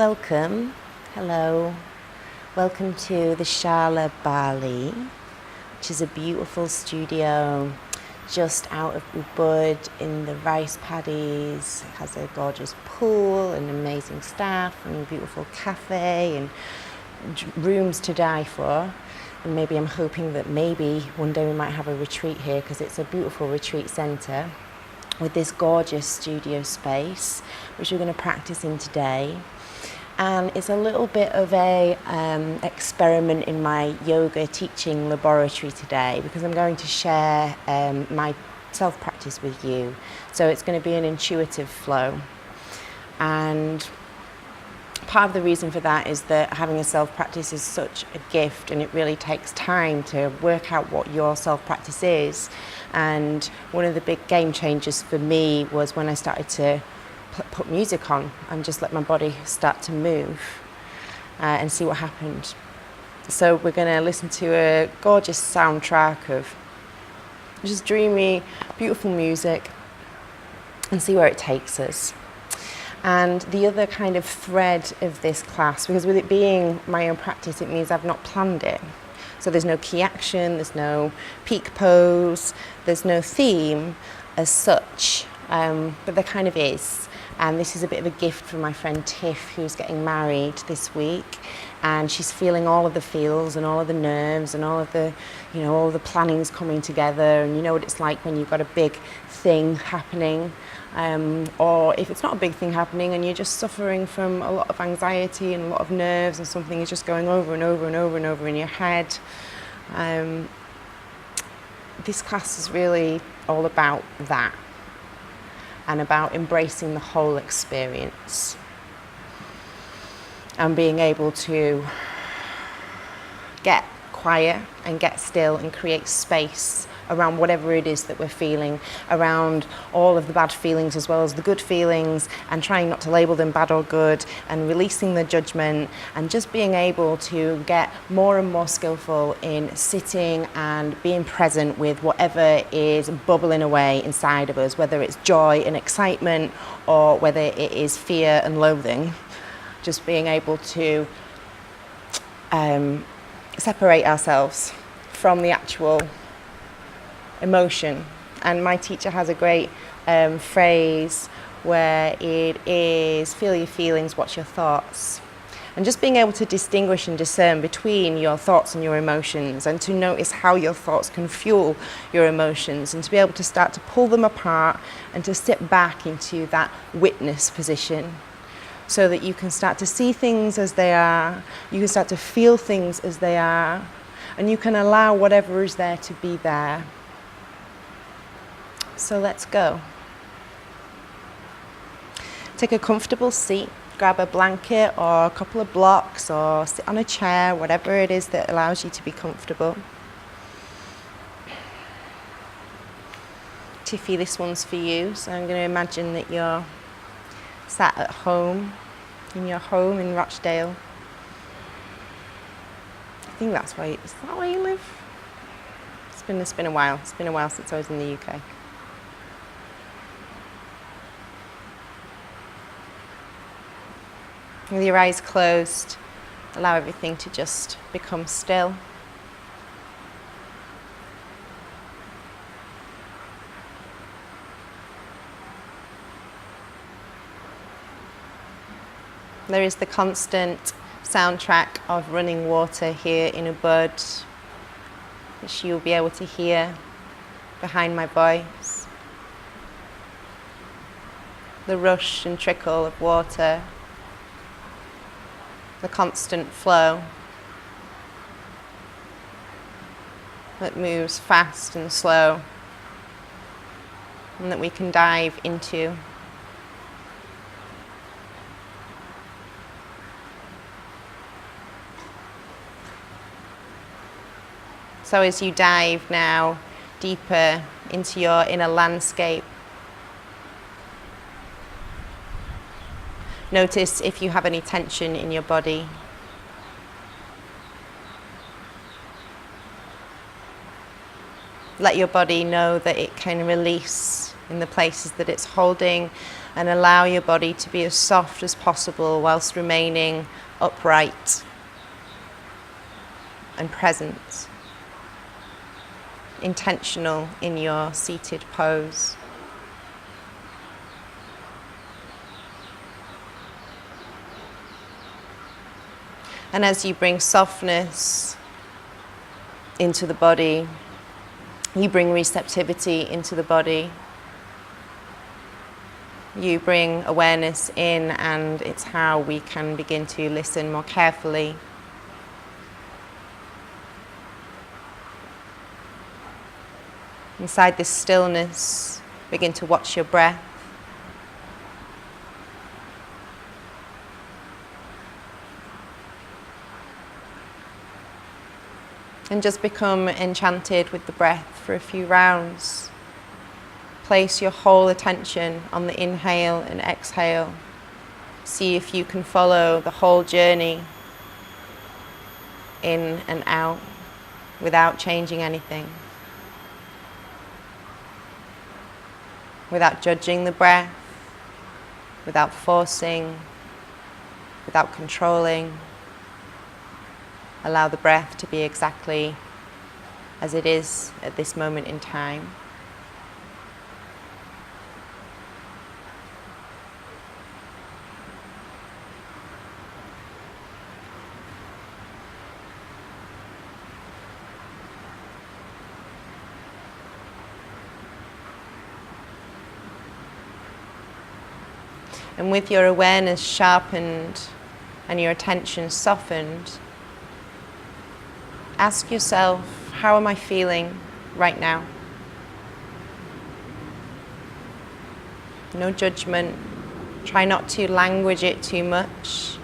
Welcome, hello, welcome to the Shala Bali, which is a beautiful studio just out of Ubud in the rice paddies. It has a gorgeous pool and amazing staff and a beautiful cafe and rooms to die for. And maybe I'm hoping that maybe one day we might have a retreat here, because it's a beautiful retreat centre with this gorgeous studio space, which we're going to practice in today. And it's a little bit of a experiment in my yoga teaching laboratory today, because I'm going to share my self-practice with you. So it's going to be an intuitive flow. And part of the reason for that is that having a self-practice is such a gift, and it really takes time to work out what your self-practice is. And one of the big game changers for me was when I started to put music on and just let my body start to move and see what happened. So we're going to listen to a gorgeous soundtrack of just dreamy, beautiful music and see where it takes us. And the other kind of thread of this class, because with it being my own practice, it means I've not planned it. So there's no key action, there's no peak pose, there's no theme as such, but there kind of is. And this is a bit of a gift from my friend Tiff, who's getting married this week, and she's feeling all of the feels and all of the nerves and all of the, all of the planning's coming together. And you know what it's like when you've got a big thing happening, or if it's not a big thing happening and you're just suffering from a lot of anxiety and a lot of nerves, and something is just going over and over and over and over in your head. This class is really all about that, and about embracing the whole experience and being able to get quiet and get still and create space around whatever it is that we're feeling, around all of the bad feelings as well as the good feelings, and trying not to label them bad or good, and releasing the judgment, and just being able to get more and more skillful in sitting and being present with whatever is bubbling away inside of us, whether it's joy and excitement or whether it is fear and loathing. Just being able to separate ourselves from the actual emotion. And my teacher has a great phrase where it is, feel your feelings, watch your thoughts. And just being able to distinguish and discern between your thoughts and your emotions, and to notice how your thoughts can fuel your emotions, and to be able to start to pull them apart and to sit back into that witness position, so that you can start to see things as they are, you can start to feel things as they are, and you can allow whatever is there to be there. So let's go. Take a comfortable seat, grab a blanket or a couple of blocks, or sit on a chair, whatever it is that allows you to be comfortable. Tiffy, this one's for you. So I'm going to imagine that you're sat at home, in your home in Rochdale. I think is that where you live? It's been a while. It's been a while since I was in the UK. With your eyes closed, allow everything to just become still. There is the constant soundtrack of running water here in Ubud, which you'll be able to hear behind my voice. The rush and trickle of water, the constant flow that moves fast and slow, and that we can dive into. So as you dive now deeper into your inner landscape, notice if you have any tension in your body. Let your body know that it can release in the places that it's holding, and allow your body to be as soft as possible whilst remaining upright and present, intentional in your seated pose. And as you bring softness into the body, you bring receptivity into the body. You bring awareness in, and it's how we can begin to listen more carefully. Inside this stillness, begin to watch your breath. And just become enchanted with the breath for a few rounds. Place your whole attention on the inhale and exhale. See if you can follow the whole journey in and out without changing anything. Without judging the breath, without forcing, without controlling. Allow the breath to be exactly as it is at this moment in time. And with your awareness sharpened and your attention softened, ask yourself, how am I feeling right now? No judgment. Try not to language it too much.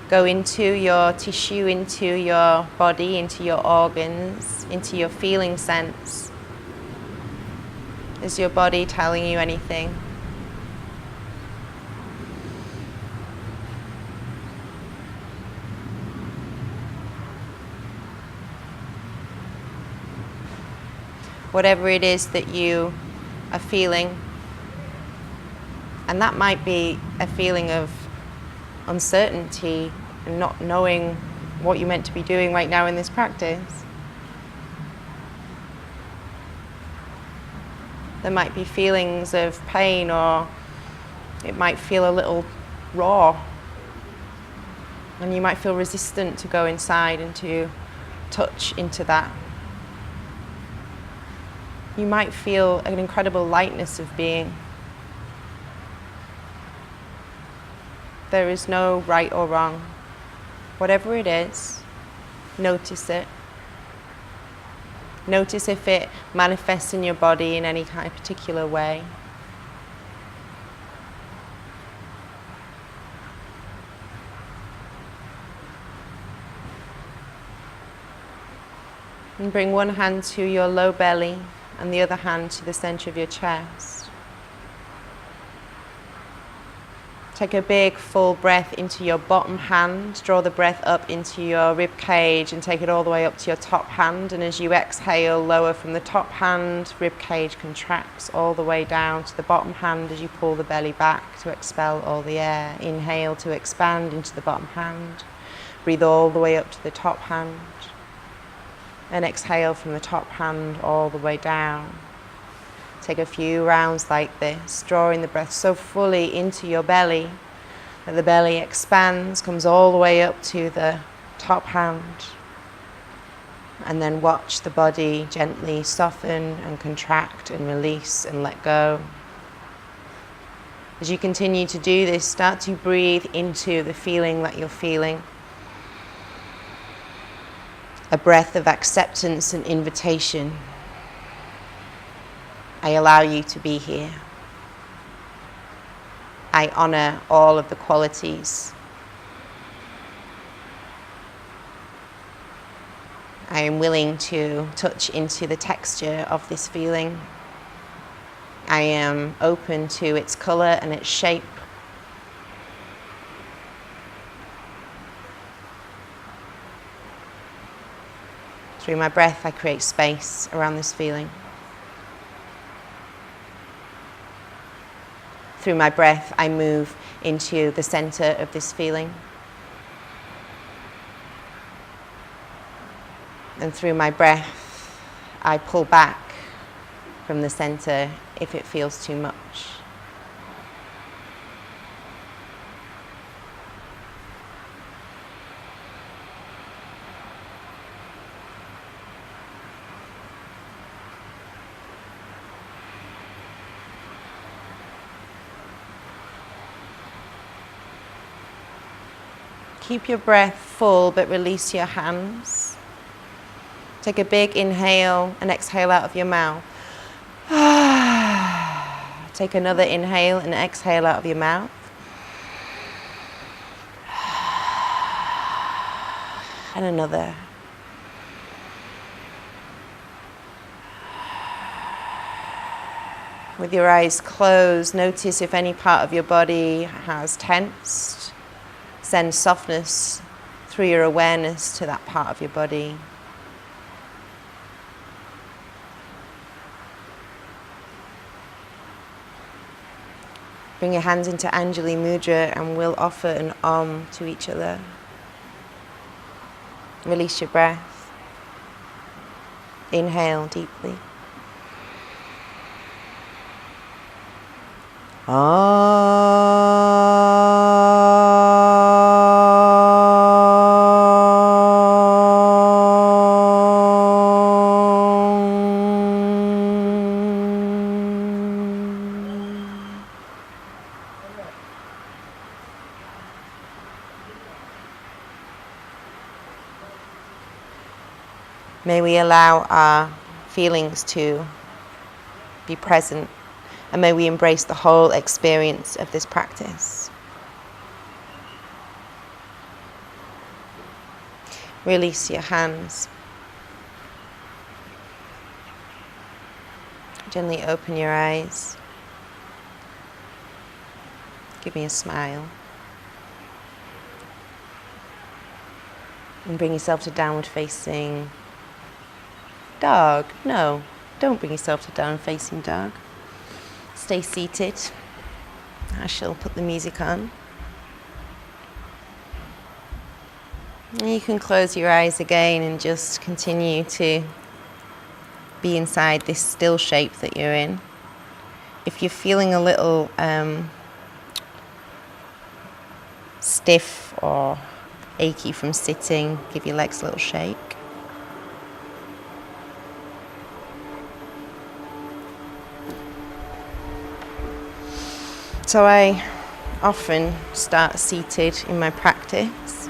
Go into your tissue, into your body, into your organs, into your feeling sense. Is your body telling you anything? Whatever it is that you are feeling, and that might be a feeling of uncertainty and not knowing what you're meant to be doing right now in this practice. There might be feelings of pain, or it might feel a little raw, and you might feel resistant to go inside and to touch into that. You might feel an incredible lightness of being. There is no right or wrong. Whatever it is, notice it. Notice if it manifests in your body in any kind of particular way. And bring one hand to your low belly and the other hand to the center of your chest. Take a big full breath into your bottom hand. Draw the breath up into your rib cage and take it all the way up to your top hand. And as you exhale, lower from the top hand, rib cage contracts all the way down to the bottom hand as you pull the belly back to expel all the air. Inhale to expand into the bottom hand. Breathe all the way up to the top hand. And exhale from the top hand all the way down. Take a few rounds like this, drawing the breath so fully into your belly that the belly expands, comes all the way up to the top hand. And then watch the body gently soften and contract and release and let go. As you continue to do this, start to breathe into the feeling that you're feeling. A breath of acceptance and invitation. I allow you to be here. I honor all of the qualities. I am willing to touch into the texture of this feeling. I am open to its color and its shape. Through my breath, I create space around this feeling. Through my breath, I move into the center of this feeling. And through my breath, I pull back from the center if it feels too much. Keep your breath full, but release your hands. Take a big inhale and exhale out of your mouth. Take another inhale and exhale out of your mouth. And another. With your eyes closed, notice if any part of your body has tensed. Send softness through your awareness to that part of your body. Bring your hands into Anjali Mudra and we'll offer an Om to each other. Release your breath. Inhale deeply. May we allow our feelings to be present, and may we embrace the whole experience of this practice. Release your hands. Gently open your eyes. Give me a smile. And bring yourself to downward facing dog. No, don't bring yourself to downward facing dog. Stay seated. I shall put the music on. And you can close your eyes again and just continue to be inside this still shape that you're in. If you're feeling a little stiff or achy from sitting, give your legs a little shake. So I often start seated in my practice.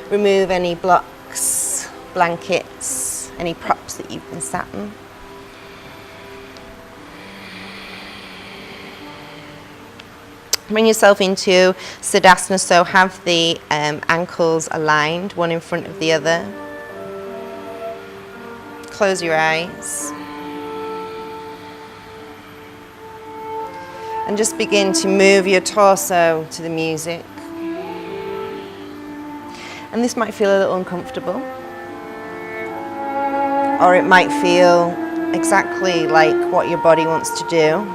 Remove any blocks, blankets, any props that you've been sat in. Bring yourself into Siddhasana, so have the ankles aligned, one in front of the other. Close your eyes. And just begin to move your torso to the music. And this might feel a little uncomfortable. Or it might feel exactly like what your body wants to do.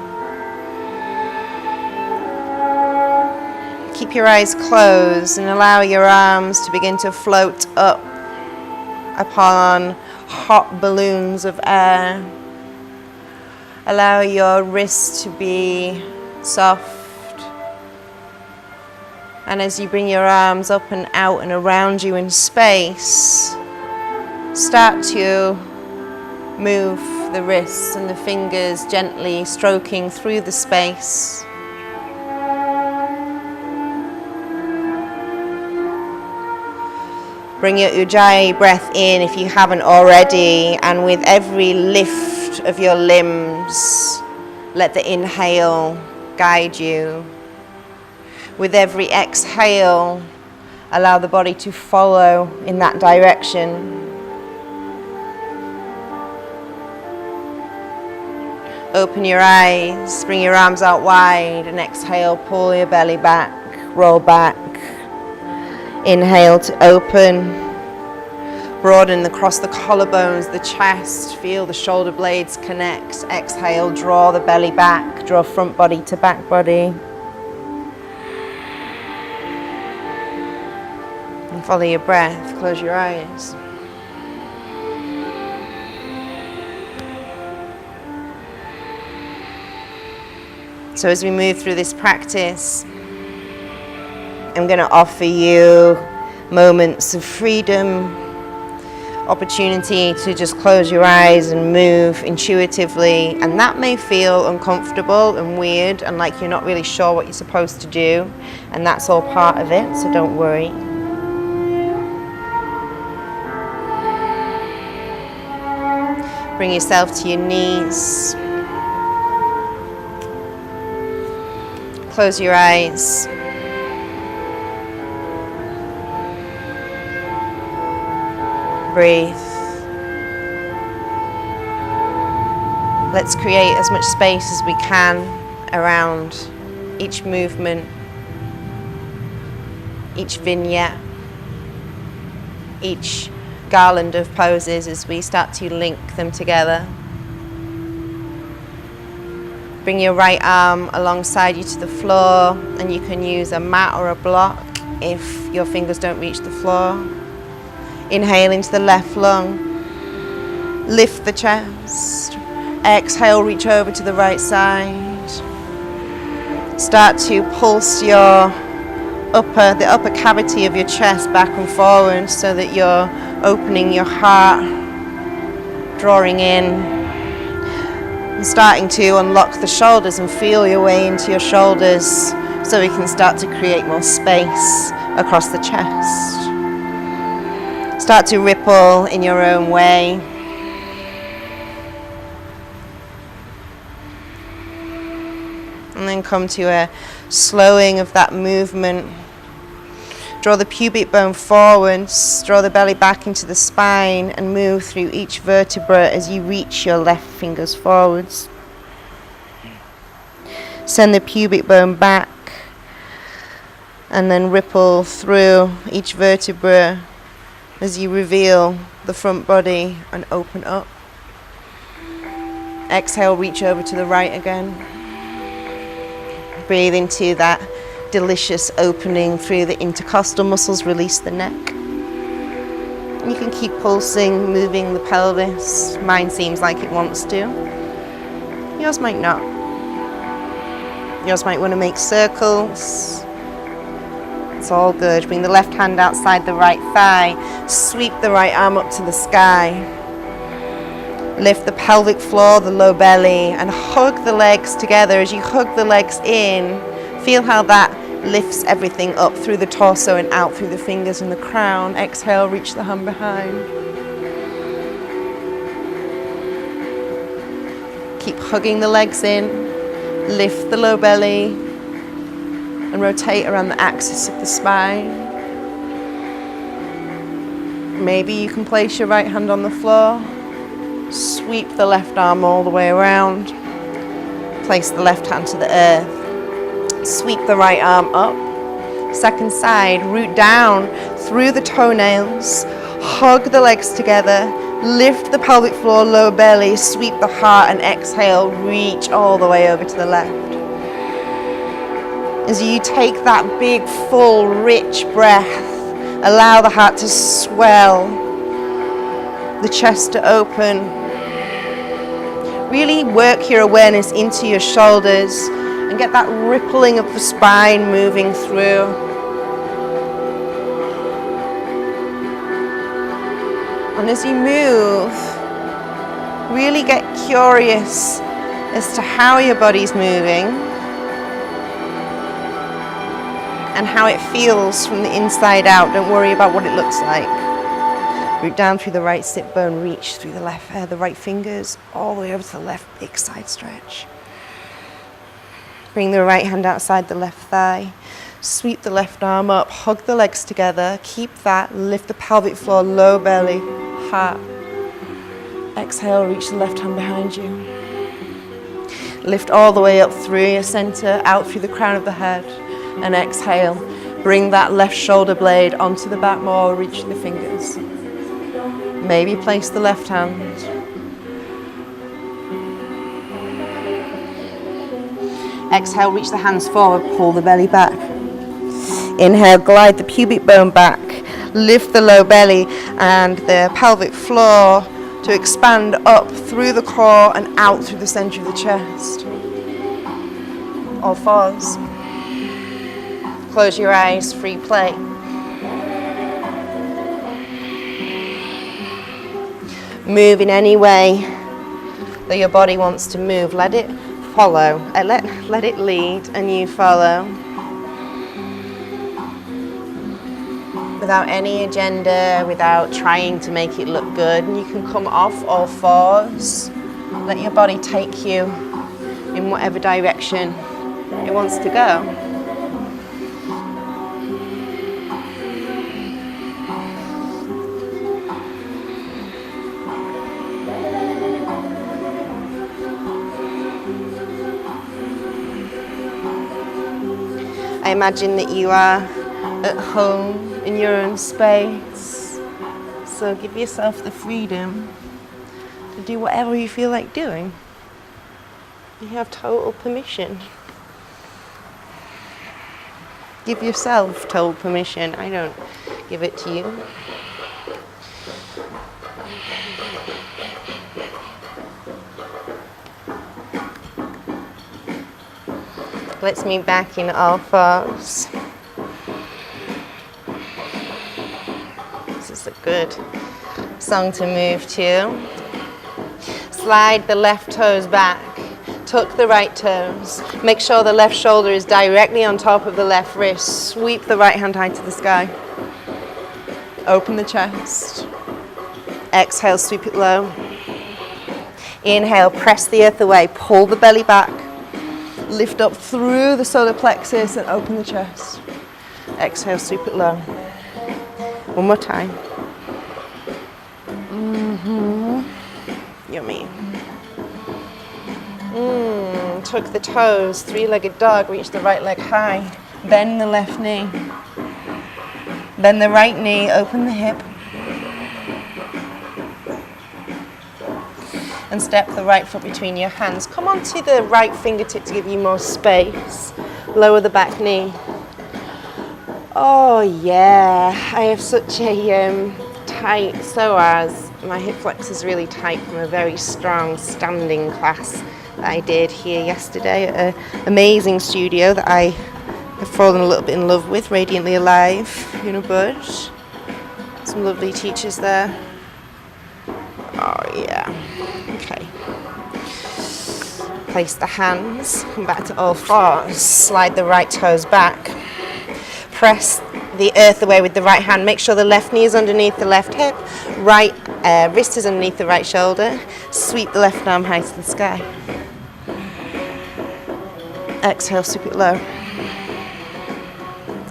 Keep your eyes closed and allow your arms to begin to float up upon hot balloons of air. Allow your wrists to be soft. And as you bring your arms up and out and around you in space, start to move the wrists and the fingers gently stroking through the space. Bring your Ujjayi breath in if you haven't already, and with every lift of your limbs, let the inhale guide you. With every exhale, allow the body to follow in that direction. Open your eyes, bring your arms out wide, and exhale, pull your belly back, roll back. Inhale to open. Broaden across the collarbones, the chest. Feel the shoulder blades connect. Exhale, draw the belly back. Draw front body to back body. And follow your breath. Close your eyes. So as we move through this practice, I'm going to offer you moments of freedom, opportunity to just close your eyes and move intuitively. And that may feel uncomfortable and weird and like you're not really sure what you're supposed to do. And that's all part of it, so don't worry. Bring yourself to your knees. Close your eyes. Breathe. Let's create as much space as we can around each movement, each vignette, each garland of poses as we start to link them together. Bring your right arm alongside you to the floor, and you can use a mat or a block if your fingers don't reach the floor. Inhale into the left lung. Lift the chest. Exhale, reach over to the right side. Start to pulse your the upper cavity of your chest back and forward so that you're opening your heart, drawing in. And starting to unlock the shoulders and feel your way into your shoulders so we can start to create more space across the chest. Start to ripple in your own way. And then come to a slowing of that movement. Draw the pubic bone forwards, draw the belly back into the spine, and move through each vertebra as you reach your left fingers forwards. Send the pubic bone back, and then ripple through each vertebra as you reveal the front body and open up. Exhale, reach over to the right again. Breathe into that delicious opening through the intercostal muscles, release the neck. You can keep pulsing, moving the pelvis. Mine seems like it wants to. Yours might not. Yours might want to make circles. It's all good. Bring the left hand outside the right thigh. Sweep the right arm up to the sky. Lift the pelvic floor, the low belly, and hug the legs together. As you hug the legs in, feel how that lifts everything up through the torso and out through the fingers and the crown. Exhale, reach the hand behind. Keep hugging the legs in. Lift the low belly and rotate around the axis of the spine. Maybe you can place your right hand on the floor. Sweep the left arm all the way around. Place the left hand to the earth. Sweep the right arm up. Second side, root down through the toenails. Hug the legs together. Lift the pelvic floor, low belly. Sweep the heart and exhale. Reach all the way over to the left. As you take that big, full, rich breath, allow the heart to swell, the chest to open. Really work your awareness into your shoulders and get that rippling of the spine moving through. And as you move, really get curious as to how your body's moving and how it feels from the inside out. Don't worry about what it looks like. Root down through the right sit bone, reach through the the right fingers, all the way over to the left, big side stretch. Bring the right hand outside the left thigh. Sweep the left arm up, hug the legs together, keep that, lift the pelvic floor, low belly, heart. Exhale, reach the left hand behind you. Lift all the way up through your center, out through the crown of the head, and exhale. Bring that left shoulder blade onto the back more, reach the fingers. Maybe place the left hand. Exhale, reach the hands forward, pull the belly back. Inhale, glide the pubic bone back. Lift the low belly and the pelvic floor to expand up through the core and out through the center of the chest. All fours. Close your eyes, free play. Move in any way that your body wants to move. Let it follow. Let it lead and you follow. Without any agenda, without trying to make it look good. And you can come off all fours. Let your body take you in whatever direction it wants to go. I imagine that you are at home in your own space, so give yourself the freedom to do whatever you feel like doing. You have total permission. Give yourself total permission. I don't give it to you. Let's move back in all fours. This is a good song to move to. Slide the left toes back. Tuck the right toes. Make sure the left shoulder is directly on top of the left wrist. Sweep the right hand high to the sky. Open the chest. Exhale, sweep it low. Inhale, press the earth away. Pull the belly back. Lift up through the solar plexus and open the chest. Exhale, sweep it low. One more time. Yummy. Tuck the toes, three-legged dog, reach the right leg high. Bend the left knee. Bend the right knee, open the hip. And step the right foot between your hands. Come onto the right fingertip to give you more space. Lower the back knee. Oh yeah, I have such a tight psoas. My hip flexor is really tight from a very strong standing class that I did here yesterday at an amazing studio that I have fallen a little bit in love with, Radiantly Alive, Unibud. Some lovely teachers there. Oh yeah. Okay. Place the hands, come back to all fours, slide the right toes back. Press the earth away with the right hand. Make sure the left knee is underneath the left hip, right wrist is underneath the right shoulder. Sweep the left arm high to the sky. Exhale, sweep it low.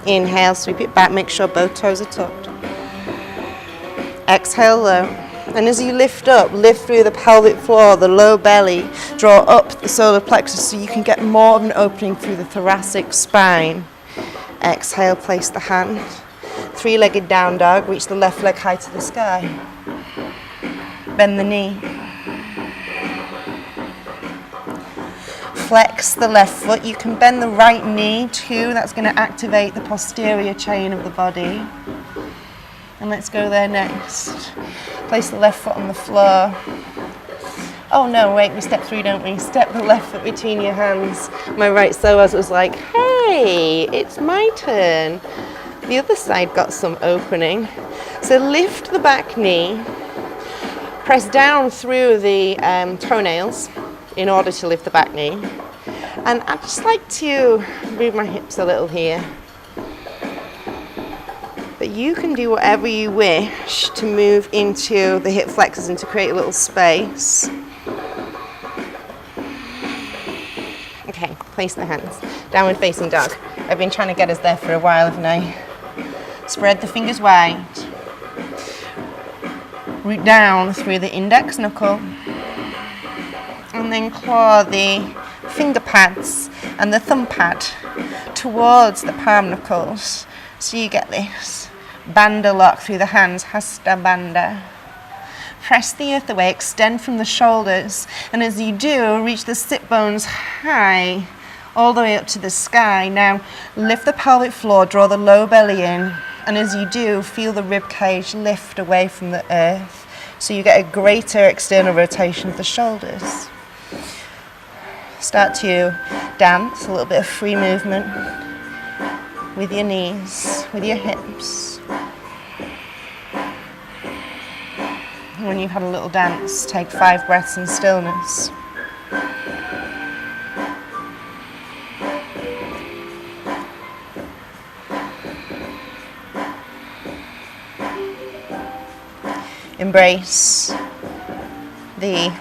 Inhale, sweep it back, make sure both toes are tucked. Exhale, low. And as you lift up, lift through the pelvic floor, the low belly, draw up the solar plexus so you can get more of an opening through the thoracic spine. Exhale, place the hand. Three-legged down dog, reach the left leg high to the sky. Bend the knee. Flex the left foot. You can bend the right knee too. That's going to activate the posterior chain of the body. And let's go there next. Place the left foot on the floor. Oh no, wait, we step through, don't we? Step the left foot between your hands. My right psoas was like, hey, it's my turn. The other side got some opening. So lift the back knee. Press down through the toenails in order to lift the back knee. And I'd just like to move my hips a little here. But you can do whatever you wish to move into the hip flexors and to create a little space. Okay, place the hands. Downward facing dog. I've been trying to get us there for a while, haven't I? Spread the fingers wide. Root down through the index knuckle. And then claw the finger pads and the thumb pad towards the palm knuckles. So you get this bandha lock through the hands, Hasta Bandha. Press the earth away, extend from the shoulders, and as you do, reach the sit bones high, all the way up to the sky. Now, lift the pelvic floor, draw the low belly in, and as you do, feel the rib cage lift away from the earth, so you get a greater external rotation of the shoulders. Start to dance, a little bit of free movement with your knees, with your hips. When you've had a little dance, take 5 breaths in stillness. Embrace the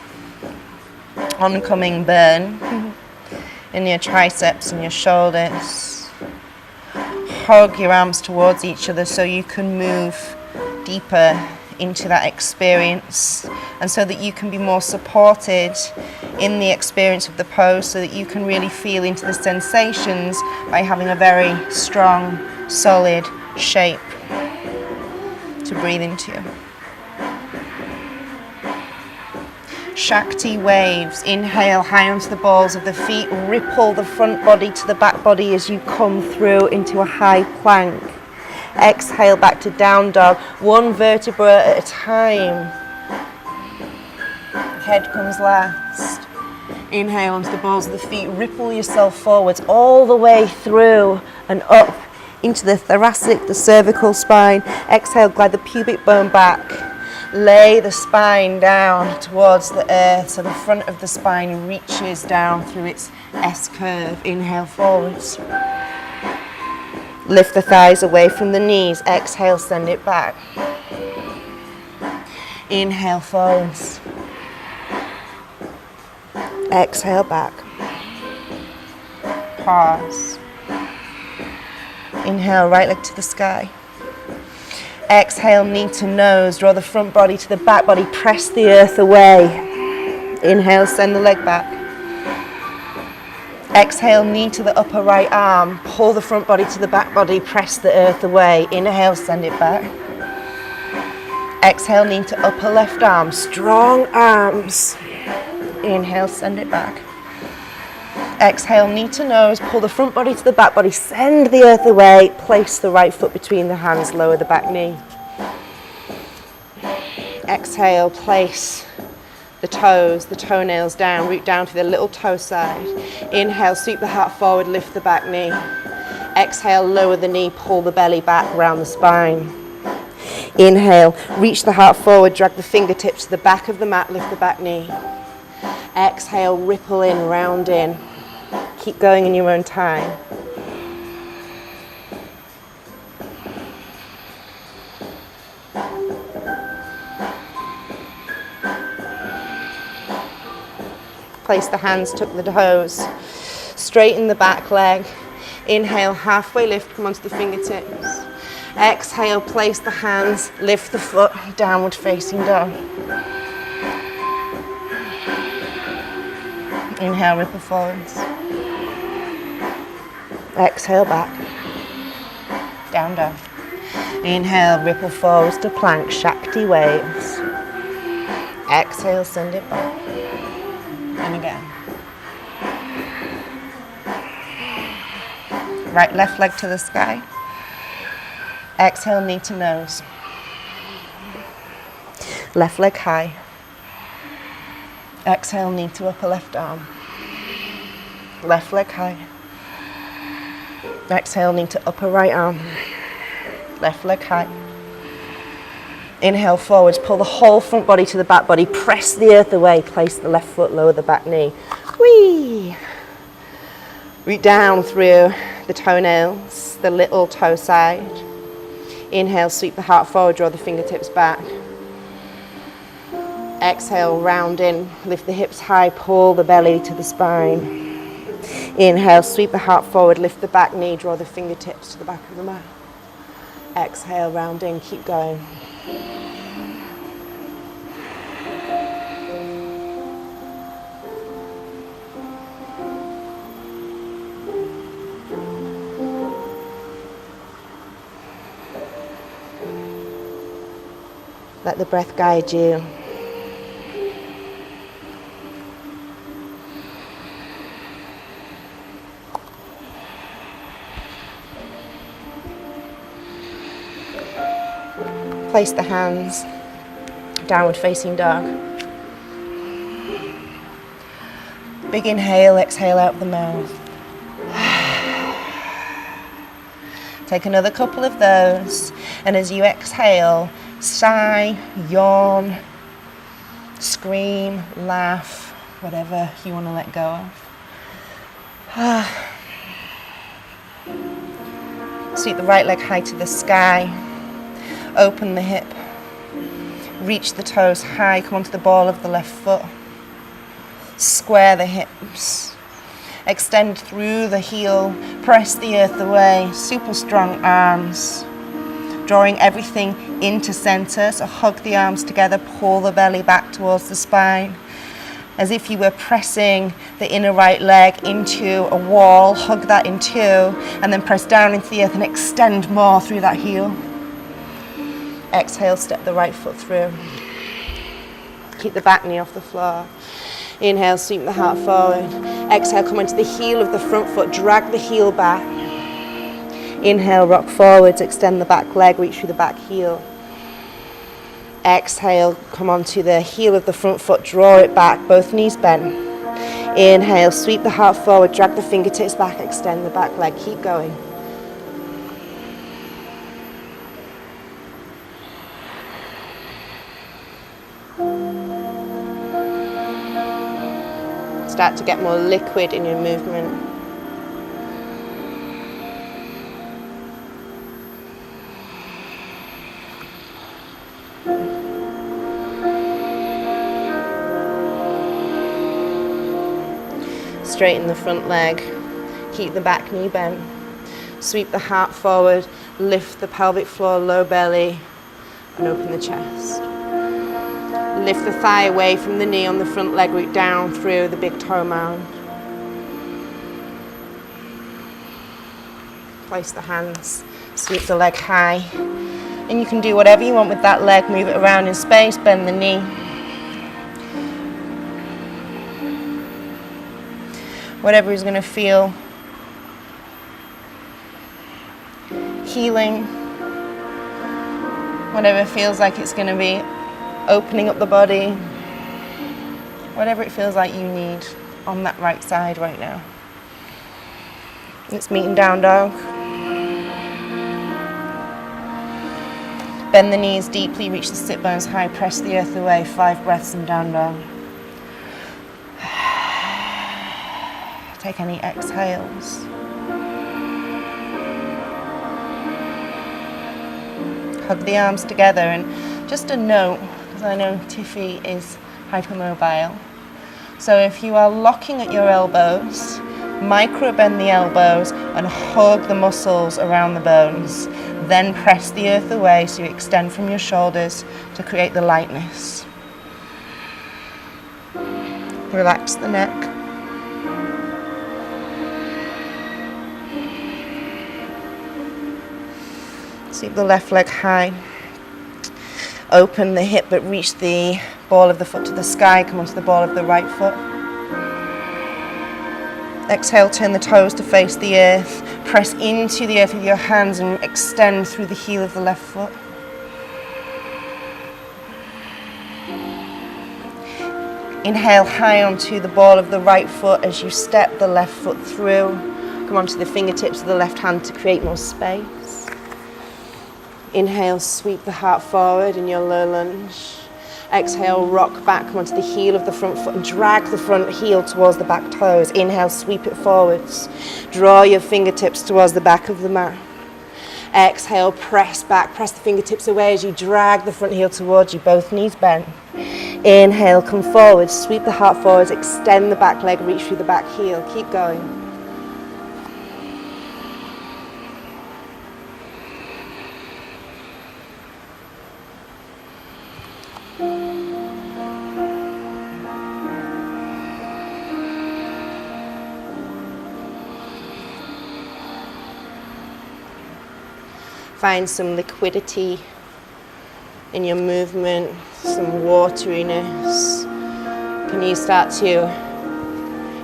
oncoming burn in your triceps and your shoulders. Hug your arms towards each other so you can move deeper into that experience, and so that you can be more supported in the experience of the pose, so that you can really feel into the sensations by having a very strong, solid shape to breathe into. Shakti waves. Inhale high onto the balls of the feet. Ripple the front body to the back body as you come through into a high plank. Exhale back to down dog, 1 vertebra at a time. Head comes last. Inhale onto the balls of the feet. Ripple yourself forwards all the way through and up into the thoracic, the cervical spine. Exhale, glide the pubic bone back. Lay the spine down towards the earth so the front of the spine reaches down through its S-curve. Inhale forwards. Lift the thighs away from the knees. Exhale, send it back. Inhale forwards. Exhale back. Pause. Inhale, right leg to the sky. Exhale, knee to nose. Draw the front body to the back body. Press the earth away. Inhale, send the leg back. Exhale, knee to the upper right arm. Pull the front body to the back body. Press the earth away. Inhale, send it back. Exhale, knee to upper left arm. Strong arms. Inhale, send it back. Exhale, knee to nose. Pull the front body to the back body. Send the earth away. Place the right foot between the hands. Lower the back knee. Exhale, place the toes, the toenails down. Root down to the little toe side. Inhale, sweep the heart forward. Lift the back knee. Exhale, lower the knee. Pull the belly back around the spine. Inhale, reach the heart forward. Drag the fingertips to the back of the mat. Lift the back knee. Exhale, ripple in, round in. Keep going in your own time. Place the hands, tuck the toes. Straighten the back leg. Inhale, halfway lift, come onto the fingertips. Exhale, place the hands, lift the foot, downward facing dog. Inhale, ripple forwards. Exhale, back. Down dog. Inhale, ripple forwards to plank, Shakti waves. Exhale, send it back. And again. Right, left leg to the sky. Exhale, knee to nose. Left leg high. Exhale, knee to upper left arm. Left leg high. Exhale, knee to upper right arm. Left leg high. Inhale forwards, pull the whole front body to the back body. Press the earth away, place the left foot, lower the back knee. Whee! Root down through the toenails, the little toe side. Inhale, sweep the heart forward, draw the fingertips back. Exhale, round in, lift the hips high, pull the belly to the spine. Inhale, sweep the heart forward, lift the back knee, draw the fingertips to the back of the mat. Exhale, round in, keep going. Let the breath guide you. Place the hands, downward facing dog. Big inhale, exhale out the mouth. Take another couple of those, and as you exhale, sigh, yawn, scream, laugh, whatever you want to let go of. Sweep the right leg high to the sky. Open the hip. Reach the toes high. Come onto the ball of the left foot. Square the hips. Extend through the heel. Press the earth away. Super strong arms. Drawing everything into center. So hug the arms together. Pull the belly back towards the spine. As if you were pressing the inner right leg into a wall, hug that in two, and then press down into the earth and extend more through that heel. Exhale, step the right foot through. Keep the back knee off the floor. Inhale, sweep the heart forward. Exhale, come into the heel of the front foot, drag the heel back. Inhale, rock forwards, extend the back leg, reach through the back heel. Exhale, come onto the heel of the front foot, draw it back, both knees bent. Inhale, sweep the heart forward, drag the fingertips back, extend the back leg, keep going. Start to get more liquid in your movement. Straighten the front leg, keep the back knee bent, sweep the heart forward, lift the pelvic floor, low belly, and open the chest. Lift the thigh away from the knee on the front leg, root down through the big toe mound. Place the hands, sweep the leg high, and you can do whatever you want with that leg, move it around in space, bend the knee. Whatever is going to feel healing, whatever feels like it's going to be opening up the body, whatever it feels like you need on that right side right now. Let's meet in down dog. Bend the knees deeply, reach the sit bones high, press the earth away, 5 breaths in down dog. Take any exhales. Hug the arms together, and just a note, because I know Tiffy is hypermobile. So if you are locking at your elbows, micro bend the elbows and hug the muscles around the bones. Then press the earth away so you extend from your shoulders to create the lightness. Relax the neck. Sweep the left leg high. Open the hip but reach the ball of the foot to the sky. Come onto the ball of the right foot. Exhale, turn the toes to face the earth. Press into the earth with your hands and extend through the heel of the left foot. Inhale high onto the ball of the right foot as you step the left foot through. Come onto the fingertips of the left hand to create more space. Inhale, sweep the heart forward in your low lunge. Exhale, rock back, come onto the heel of the front foot and drag the front heel towards the back toes. Inhale, sweep it forwards. Draw your fingertips towards the back of the mat. Exhale, press back, press the fingertips away as you drag the front heel towards you, both knees bent. Inhale, come forward, sweep the heart forwards, extend the back leg, reach through the back heel. Keep going. Find some liquidity in your movement, some wateriness. Can you start to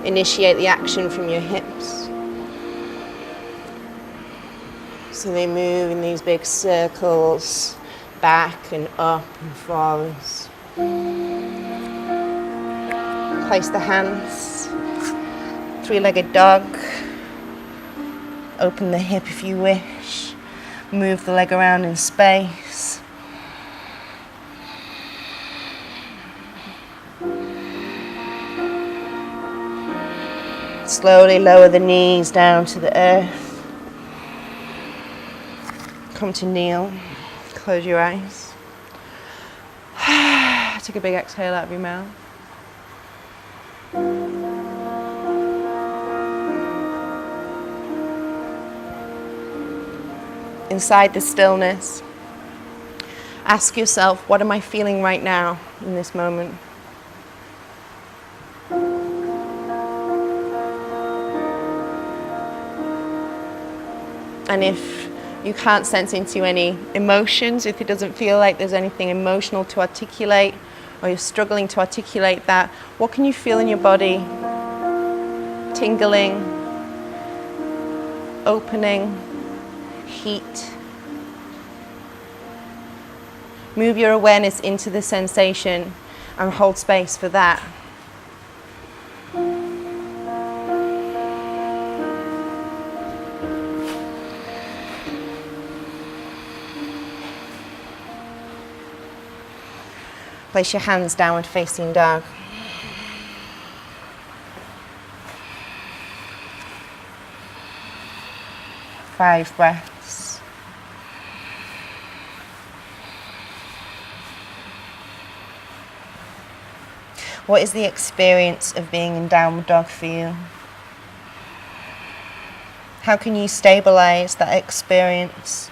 initiate the action from your hips? So they move in these big circles, back and up and forwards. Place the hands, three-legged dog. Open the hip if you wish. Move the leg around in space. Slowly lower the knees down to the earth. Come to kneel. Close your eyes. Take a big exhale out of your mouth. Inside the stillness, ask yourself, what am I feeling right now in this moment? And if you can't sense into any emotions, if it doesn't feel like there's anything emotional to articulate, or you're struggling to articulate that, what can you feel in your body? Tingling, opening, heat. Move your awareness into the sensation and hold space for that. Place your hands downward facing dog. Five breaths. What is the experience of being in downward dog for you? How can you stabilize that experience?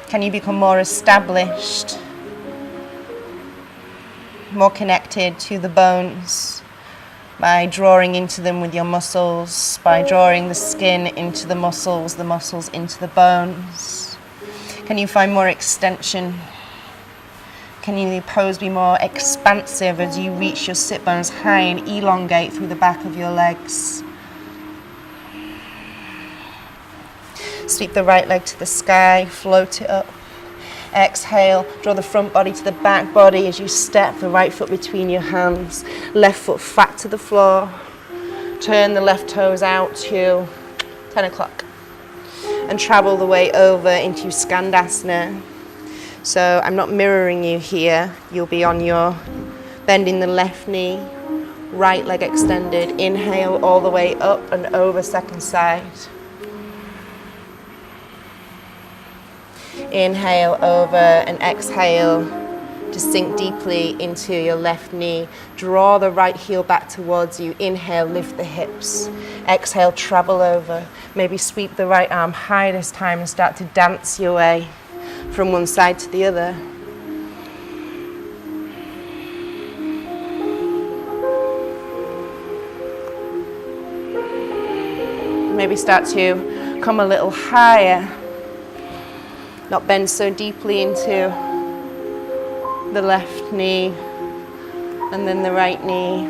Can you become more established, more connected to the bones by drawing into them with your muscles, by drawing the skin into the muscles into the bones? Can you find more extension? Can your pose be more expansive as you reach your sit bones high and elongate through the back of your legs? Sweep the right leg to the sky, float it up. Exhale, draw the front body to the back body as you step the right foot between your hands. Left foot flat to the floor. Turn the left toes out to 10 o'clock. And travel the way over into Skandasana. So I'm not mirroring you here. You'll be on your bending the left knee, right leg extended. Inhale all the way up and over second side. Inhale over and exhale to sink deeply into your left knee. Draw the right heel back towards you. Inhale, lift the hips. Exhale, travel over. Maybe sweep the right arm high this time and start to dance your way from one side to the other. Maybe start to come a little higher. Not bend so deeply into the left knee and then the right knee.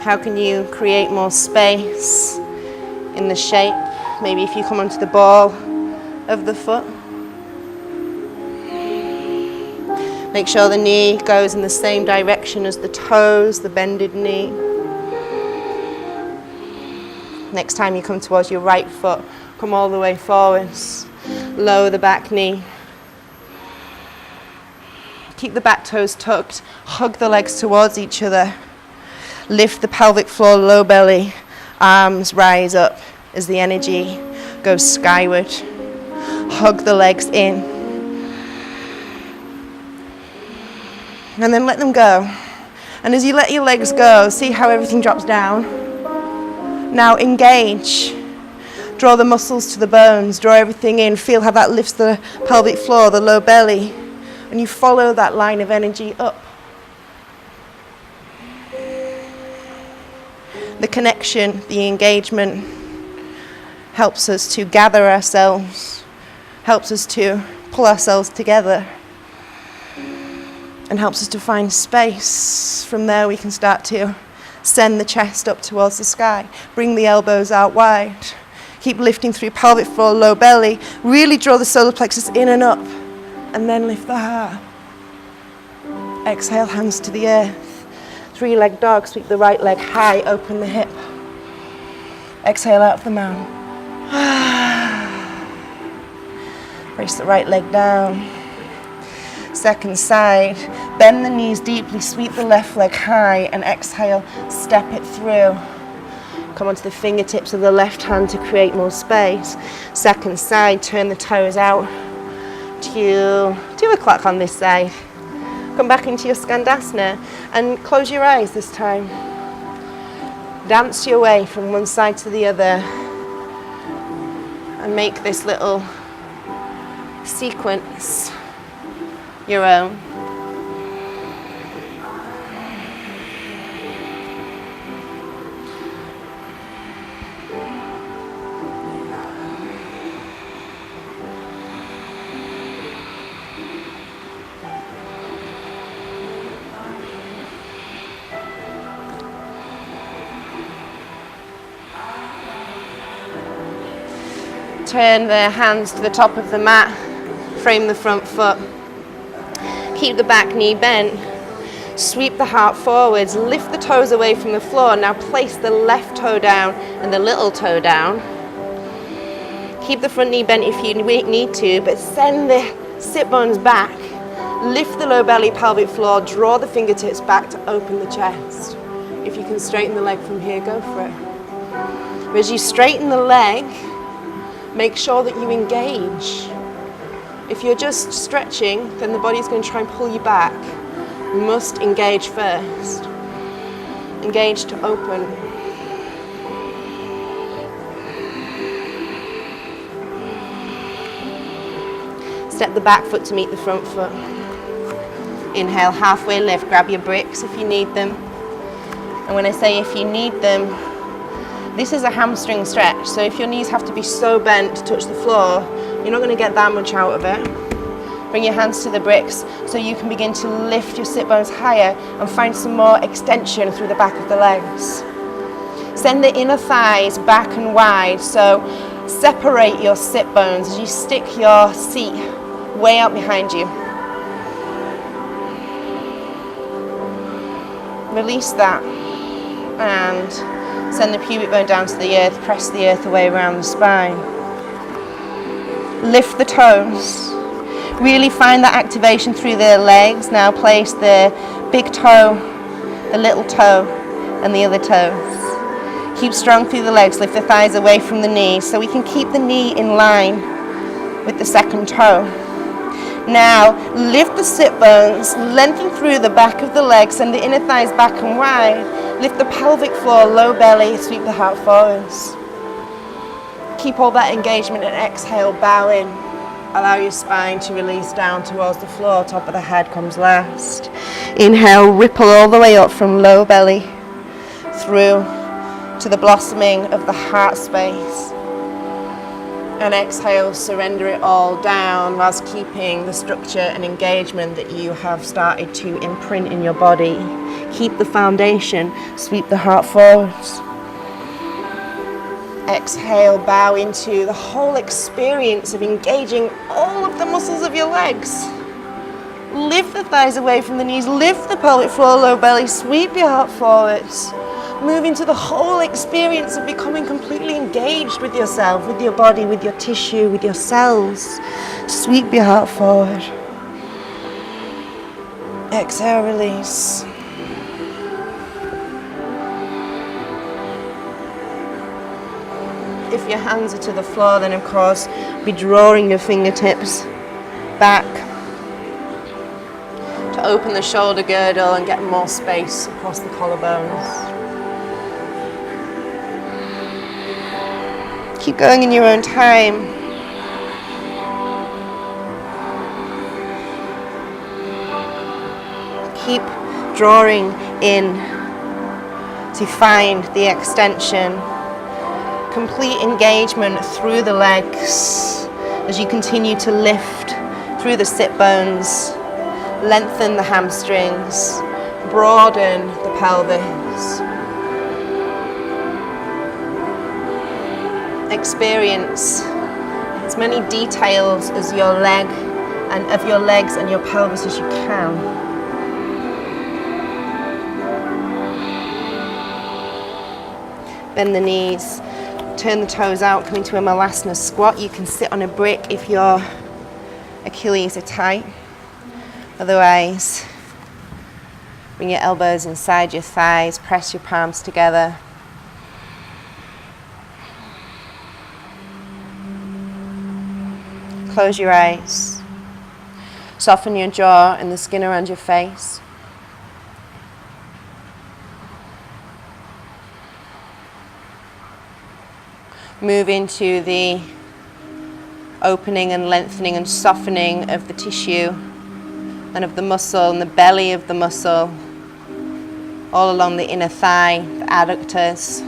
How can you create more space in the shape? Maybe if you come onto the ball of the foot. Make sure the knee goes in the same direction as the toes, the bended knee. Next time you come towards your right foot, come all the way forwards. Lower the back knee. Keep the back toes tucked. Hug the legs towards each other. Lift the pelvic floor, low belly. Arms rise up as the energy goes skyward. Hug the legs in. And then let them go. And as you let your legs go, see how everything drops down. Now engage. Draw the muscles to the bones. Draw everything in. Feel how that lifts the pelvic floor, the low belly. And you follow that line of energy up. The connection, the engagement helps us to gather ourselves, helps us to pull ourselves together, and helps us to find space. From there we can start to Send the chest up towards the sky. Bring the elbows out wide. Keep lifting through pelvic floor, low belly. Really draw the solar plexus in and up. And then lift the heart. Exhale, hands to the earth. 3-leg dog, sweep the right leg high, open the hip. Exhale out of the mouth. Brace the right leg down. Second side, bend the knees deeply, sweep the left leg high, and exhale, step it through. Come onto the fingertips of the left hand to create more space. Second side, turn the toes out to 2 o'clock on this side. Come back into your Skandasana and close your eyes this time. Dance your way from one side to the other and make this little sequence your own. Turn the hands to the top of the mat, frame the front foot. Keep the back knee bent. Sweep the heart forwards, lift the toes away from the floor. Now place the left toe down and the little toe down. Keep the front knee bent if you need to, but send the sit bones back. Lift the low belly, pelvic floor, draw the fingertips back to open the chest. If you can straighten the leg from here, go for it. But as you straighten the leg, make sure that you engage. If you're just stretching, then the body's going to try and pull you back. You must engage first. Engage to open. Step the back foot to meet the front foot. Inhale, halfway lift. Grab your bricks if you need them. And when I say if you need them, this is a hamstring stretch, so if your knees have to be so bent to touch the floor, you're not going to get that much out of it. Bring your hands to the bricks so you can begin to lift your sit bones higher and find some more extension through the back of the legs. Send the inner thighs back and wide, so separate your sit bones as you stick your seat way out behind you. Release that and send the pubic bone down to the earth, press the earth away around the spine. Lift the toes. Really find that activation through the legs. Now place the big toe, the little toe, and the other toes. Keep strong through the legs. Lift the thighs away from the knees so we can keep the knee in line with the second toe. Now lift the sit bones, lengthen through the back of the legs, send the inner thighs back and wide. Lift the pelvic floor, low belly, sweep the heart forwards. Keep all that engagement and exhale, bow in. Allow your spine to release down towards the floor, top of the head comes last. Inhale, ripple all the way up from low belly through to the blossoming of the heart space. And exhale, surrender it all down whilst keeping the structure and engagement that you have started to imprint in your body. Keep the foundation, sweep the heart forwards. Exhale, bow into the whole experience of engaging all of the muscles of your legs. Lift the thighs away from the knees, lift the pelvic floor, low belly, sweep your heart forwards. Move into the whole experience of becoming completely engaged with yourself, with your body, with your tissue, with your cells. Sweep your heart forward. Exhale, release. If your hands are to the floor, then of course, be drawing your fingertips back to open the shoulder girdle and get more space across the collarbones. Keep going in your own time. Keep drawing in to find the extension. Complete engagement through the legs as you continue to lift through the sit bones, lengthen the hamstrings, broaden the pelvis. experience as many details as your leg and of your legs and your pelvis as you can. Bend the knees, turn the toes out, come into a Malasana squat. You can sit on a brick if your Achilles are tight. Otherwise, bring your elbows inside your thighs, press your palms together. Close your eyes. Soften your jaw and the skin around your face. Move into the opening and lengthening and softening of the tissue and of the muscle and the belly of the muscle, all along the inner thigh, the adductors.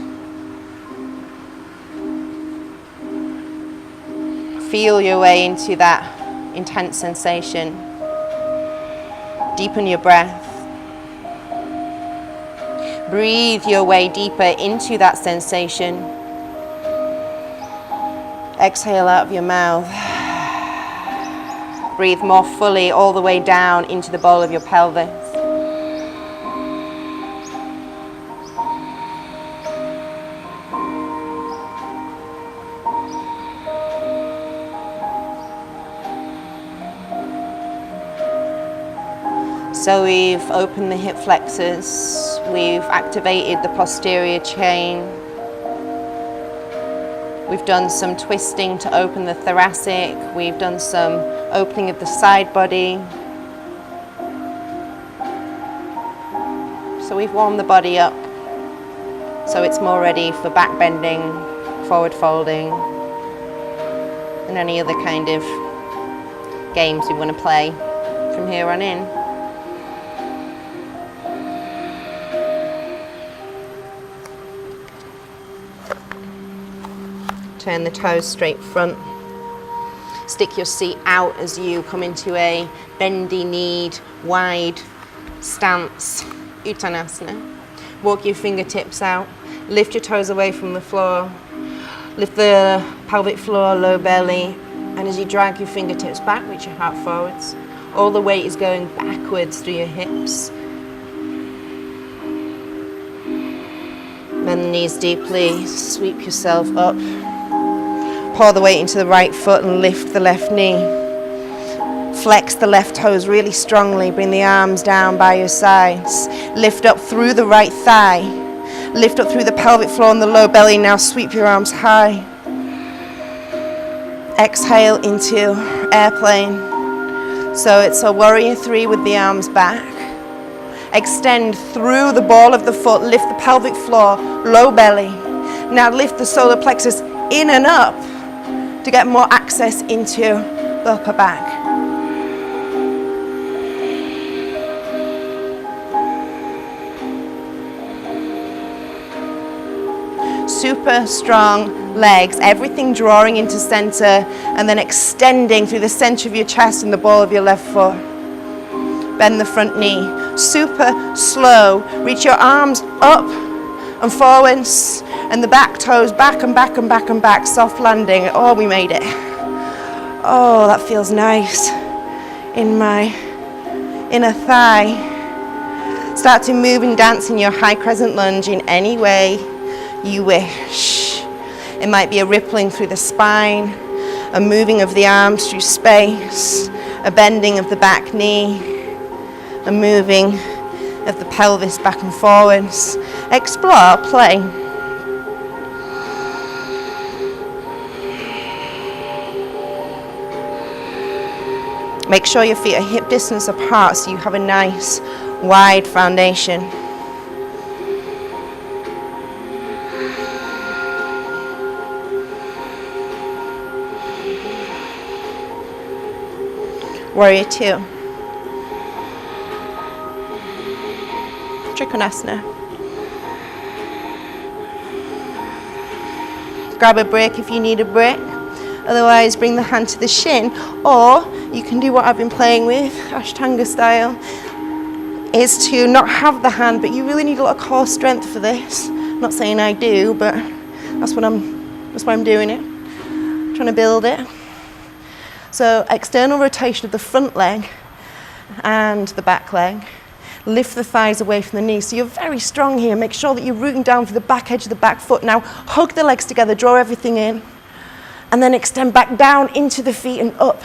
Feel your way into that intense sensation. Deepen your breath. Breathe your way deeper into that sensation. Exhale out of your mouth. Breathe more fully all the way down into the bowl of your pelvis. So we've opened the hip flexors, we've activated the posterior chain, we've done some twisting to open the thoracic, we've done some opening of the side body. So we've warmed the body up so it's more ready for back bending, forward folding, and any other kind of games we want to play from here on in. Turn the toes straight front. Stick your seat out as you come into a bendy kneed, wide stance, Uttanasana. Walk your fingertips out. Lift your toes away from the floor. Lift the pelvic floor, low belly. And as you drag your fingertips back, reach your heart forwards. All the weight is going backwards through your hips. Bend the knees deeply. Sweep yourself up. Pour the weight into the right foot and lift the left knee. Flex the left toes really strongly. Bring the arms down by your sides. Lift up through the right thigh. Lift up through the pelvic floor and the low belly. Now sweep your arms high. Exhale into airplane. So it's a warrior 3 with the arms back. Extend through the ball of the foot. Lift the pelvic floor, low belly. Now lift the solar plexus in and up to get more access into the upper back. Super strong legs, everything drawing into center and then extending through the center of your chest and the ball of your left foot. Bend the front knee. Super slow. Reach your arms up and forwards and the back toes back and back and back and back. Soft landing. Oh, we made it. Oh, that feels nice in my inner thigh. Start to move and dance in your high crescent lunge in any way you wish. It might be a rippling through the spine, a moving of the arms through space, a bending of the back knee, a moving of the pelvis back and forwards. Explore, play. Make sure your feet are hip distance apart so you have a nice wide foundation. Warrior 2. Trikonasana. Grab a break if you need a break. Otherwise, bring the hand to the shin, or you can do what I've been playing with, Ashtanga style, is to not have the hand, but you really need a lot of core strength for this. I'm not saying I do, but that's what I'm That's why I'm doing it. Trying to build it. So external rotation of the front leg and the back leg. Lift the thighs away from the knees. So you're very strong here. Make sure that you're rooting down for the back edge of the back foot. Now hug the legs together, draw everything in, and then extend back down into the feet and up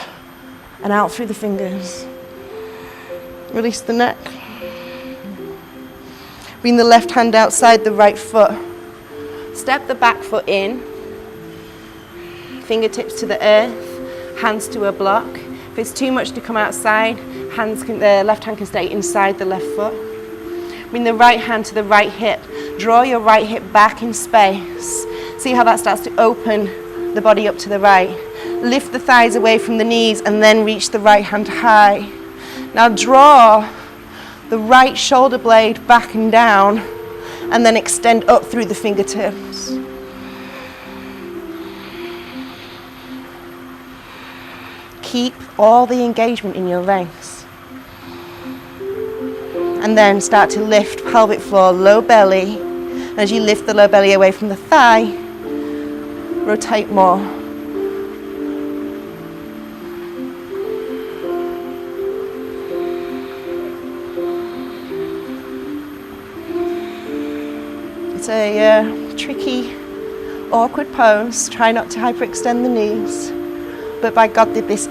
and out through the fingers. Release the neck. Bring the left hand outside the right foot. Step the back foot in. Fingertips to the earth, hands to a block. If it's too much to come outside, the left hand can stay inside the left foot. Bring the right hand to the right hip. Draw your right hip back in space. See how that starts to open the body up to the right. Lift the thighs away from the knees and then reach the right hand high. Now draw the right shoulder blade back and down and then extend up through the fingertips. Keep all the engagement in your legs. And then start to lift pelvic floor, low belly. As you lift the low belly away from the thigh, rotate more. It's a tricky, awkward pose. Try not to hyperextend the knees. But by God, did this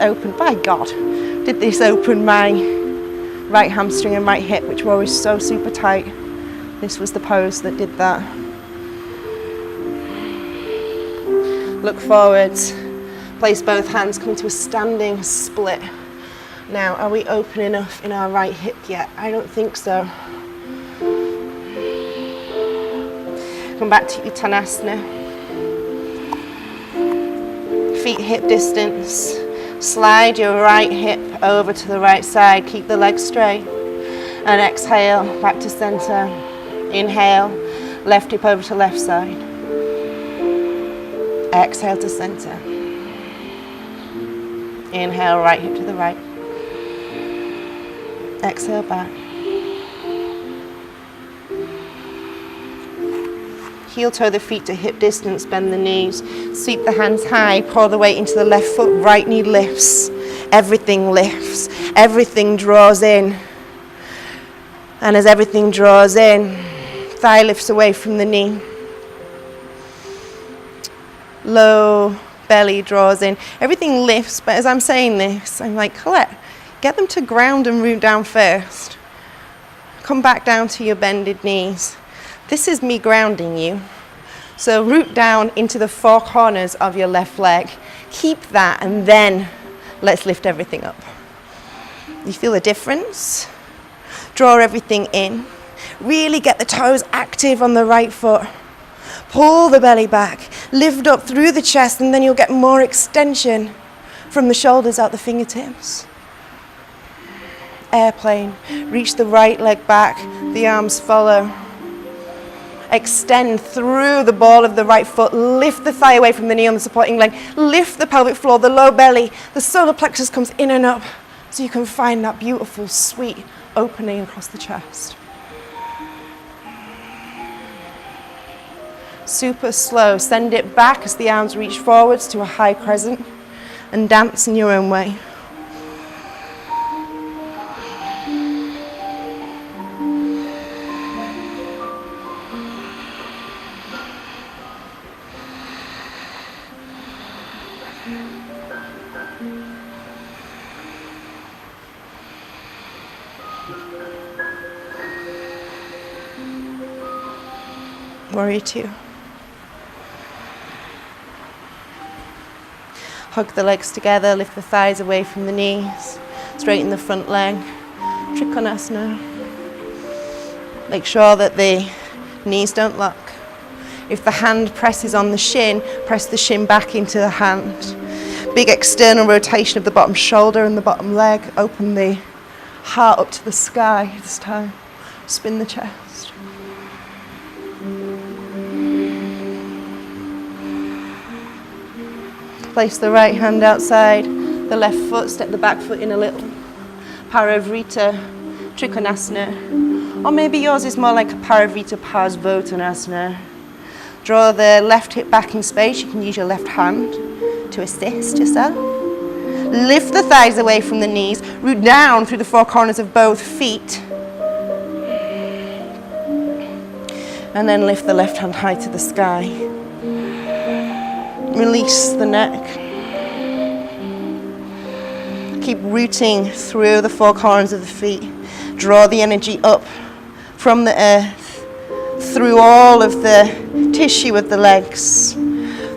open my right hamstring and right hip, which were always so super tight. This was the pose that did that. Look forwards, place both hands, come to a standing split. Now, are we open enough in our right hip yet? I don't think so. Come back to Uttanasana. Feet hip distance. Slide your right hip over to the right side. Keep the legs straight. And exhale, back to center. Inhale, left hip over to left side. Exhale to center. Inhale, right hip to the right. Exhale back. Heel toe the feet to hip distance, bend the knees. Sweep the hands high, pour the weight into the left foot, right knee lifts. Everything lifts, everything draws in. And as everything draws in, thigh lifts away from the knee. Low belly draws in. Everything lifts, but as I'm saying this, I'm like, Colette, get them to ground and root down first. Come back down to your bended knees. This is me grounding you. So root down into the four corners of your left leg. Keep that and then let's lift everything up. You feel the difference? Draw everything in. Really get the toes active on the right foot. Pull the belly back. Lift up through the chest and then you'll get more extension from the shoulders out the fingertips. Airplane. Reach the right leg back. The arms follow. Extend through the ball of the right foot. Lift the thigh away from the knee on the supporting leg. Lift the pelvic floor, the low belly. The solar plexus comes in and up so you can find that beautiful, sweet opening across the chest. Super slow. Send it back as the arms reach forwards to a high crescent and dance in your own way. Warrior two. Hug the legs together, lift the thighs away from the knees, straighten the front leg, Trikonasana. Make sure that the knees don't lock. If the hand presses on the shin, press the shin back into the hand. Big external rotation of the bottom shoulder and the bottom leg. Open the heart up to the sky this time. Spin the chest. Place the right hand outside the left foot, step the back foot in a little. Parivrita Trikonasana. Or maybe yours is more like a Parivrita Parsvottanasana. Draw the left hip back in space. You can use your left hand to assist yourself. Lift the thighs away from the knees. Root down through the four corners of both feet. And then lift the left hand high to the sky. Release the neck. Keep rooting through the four corners of the feet. Draw the energy up from the earth, through all of the tissue of the legs.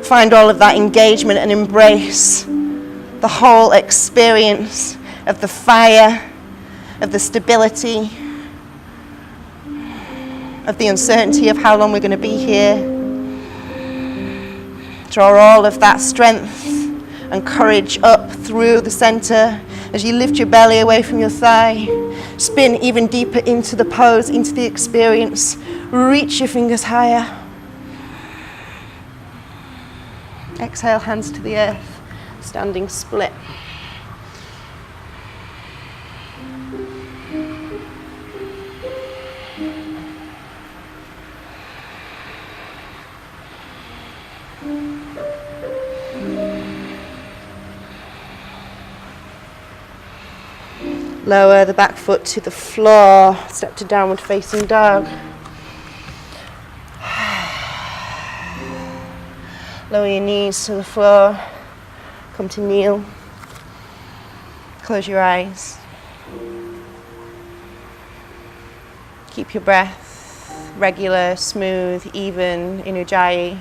Find all of that engagement and embrace the whole experience of the fire, of the stability, of the uncertainty of how long we're going to be here. Draw all of that strength and courage up through the center as you lift your belly away from your thigh. Spin even deeper into the pose, into the experience. Reach your fingers higher. Exhale, hands to the earth, standing split. Lower the back foot to the floor, step to downward facing dog. Lower your knees to the floor, come to kneel. Close your eyes. Keep your breath regular, smooth, even in Ujjayi.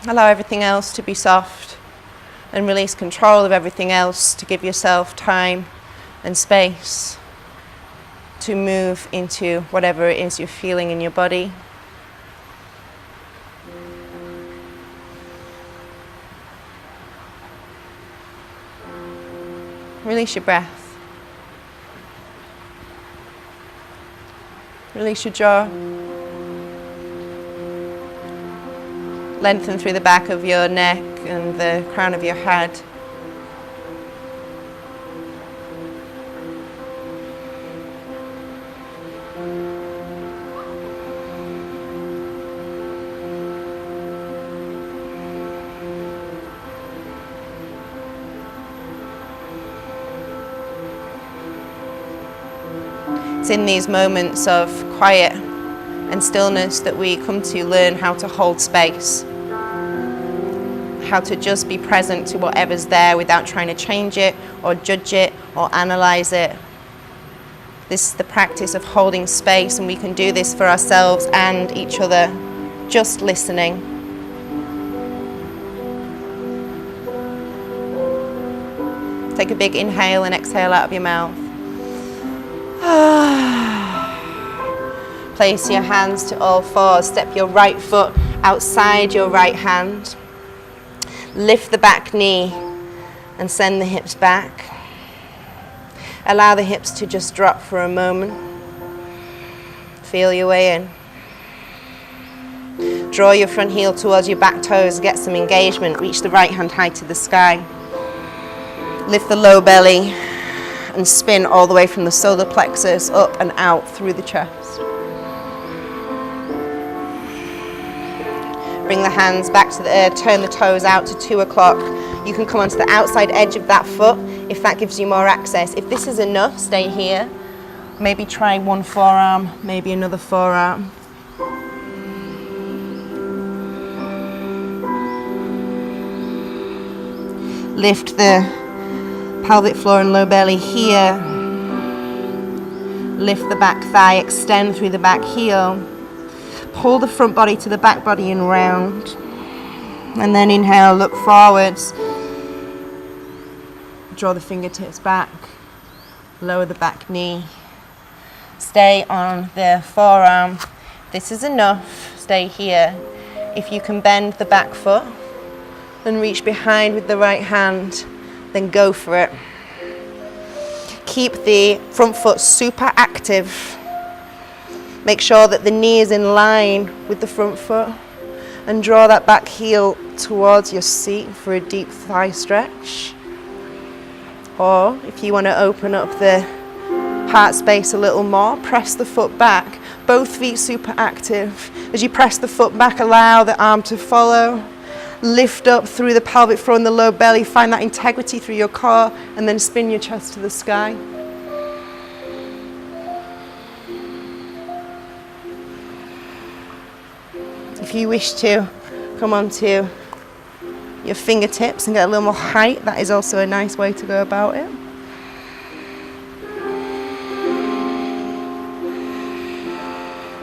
Allow everything else to be soft and release control of everything else to give yourself time and space to move into whatever it is you're feeling in your body. Release your breath. Release your jaw. Lengthen through the back of your neck and the crown of your head. It's in these moments of quiet and stillness that we come to learn how to hold space. How to just be present to whatever's there without trying to change it or judge it or analyze it. This is the practice of holding space, and we can do this for ourselves and each other, just listening. Take a big inhale and exhale out of your mouth. Place your hands to all fours. Step your right foot outside your right hand. Lift the back knee and send the hips back. Allow the hips to just drop for a moment. Feel your way in. Draw your front heel towards your back toes. Get some engagement. Reach the right hand high to the sky. Lift the low belly and spin all the way from the solar plexus up and out through the chest. Bring the hands back to the earth, turn the toes out to 2 o'clock. You can come onto the outside edge of that foot if that gives you more access. If this is enough, stay here. Maybe try one forearm, maybe another forearm. Lift the pelvic floor and low belly here. Lift the back thigh, extend through the back heel. Pull the front body to the back body and round. And then inhale, look forwards. Draw the fingertips back. Lower the back knee. Stay on the forearm. This is enough. Stay here. If you can bend the back foot and reach behind with the right hand, then go for it. Keep the front foot super active. Make sure that the knee is in line with the front foot, and draw that back heel towards your seat for a deep thigh stretch. Or if you want to open up the heart space a little more. Press the foot back. Both feet super active. As you press the foot back, allow the arm to follow. Lift up through the pelvic floor and the low belly. Find that integrity through your core, and then spin your chest to the sky. If you wish to, come onto your fingertips and get a little more height. That is also a nice way to go about it.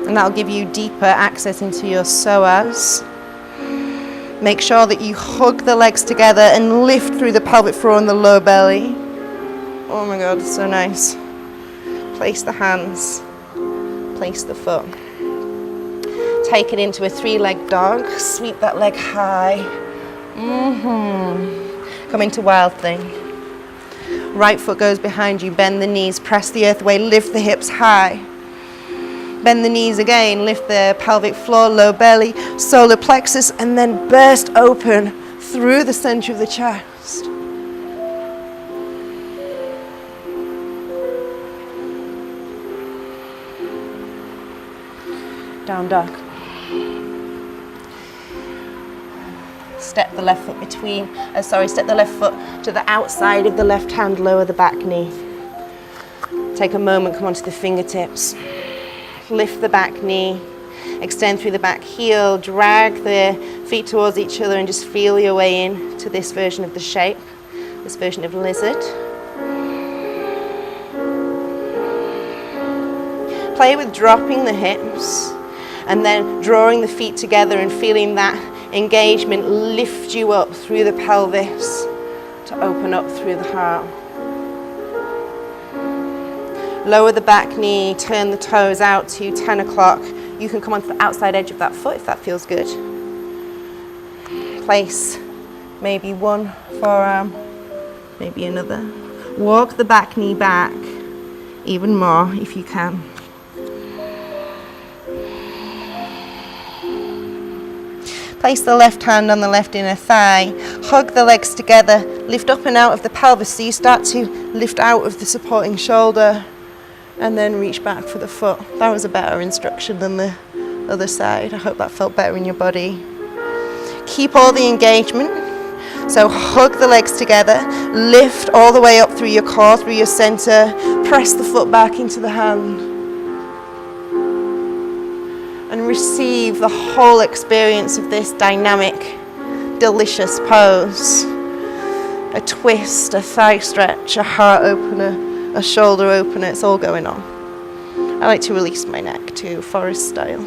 And that'll give you deeper access into your psoas. Make sure that you hug the legs together and lift through the pelvic floor and the low belly. Oh my God, so nice. Place the hands, place the foot. Take it into a 3-leg dog. Sweep that leg high. Come into wild thing. Right foot goes behind you. Bend the knees. Press the earth away. Lift the hips high. Bend the knees again. Lift the pelvic floor, low belly, solar plexus, and then burst open through the center of the chest. Down dog. Step the left foot step the left foot to the outside of the left hand, lower the back knee. Take a moment, come onto the fingertips. Lift the back knee, extend through the back heel, drag the feet towards each other and just feel your way in to this version of the shape, this version of lizard. Play with dropping the hips and then drawing the feet together and feeling that engagement lift you up through the pelvis to open up through the heart. Lower the back knee, turn the toes out to 10 o'clock. You can come onto the outside edge of that foot if that feels good. Place maybe one forearm, maybe another. Walk the back knee back even more if you can. Place the left hand on the left inner thigh. Hug the legs together. Lift up and out of the pelvis so you start to lift out of the supporting shoulder. And then reach back for the foot. That was a better instruction than the other side. I hope that felt better in your body. Keep all the engagement. So hug the legs together. Lift all the way up through your core, through your center. Press the foot back into the hand. And receive the whole experience of this dynamic, delicious pose. A twist, a thigh stretch, a heart opener, a shoulder opener, it's all going on. I like to release my neck too, forest style.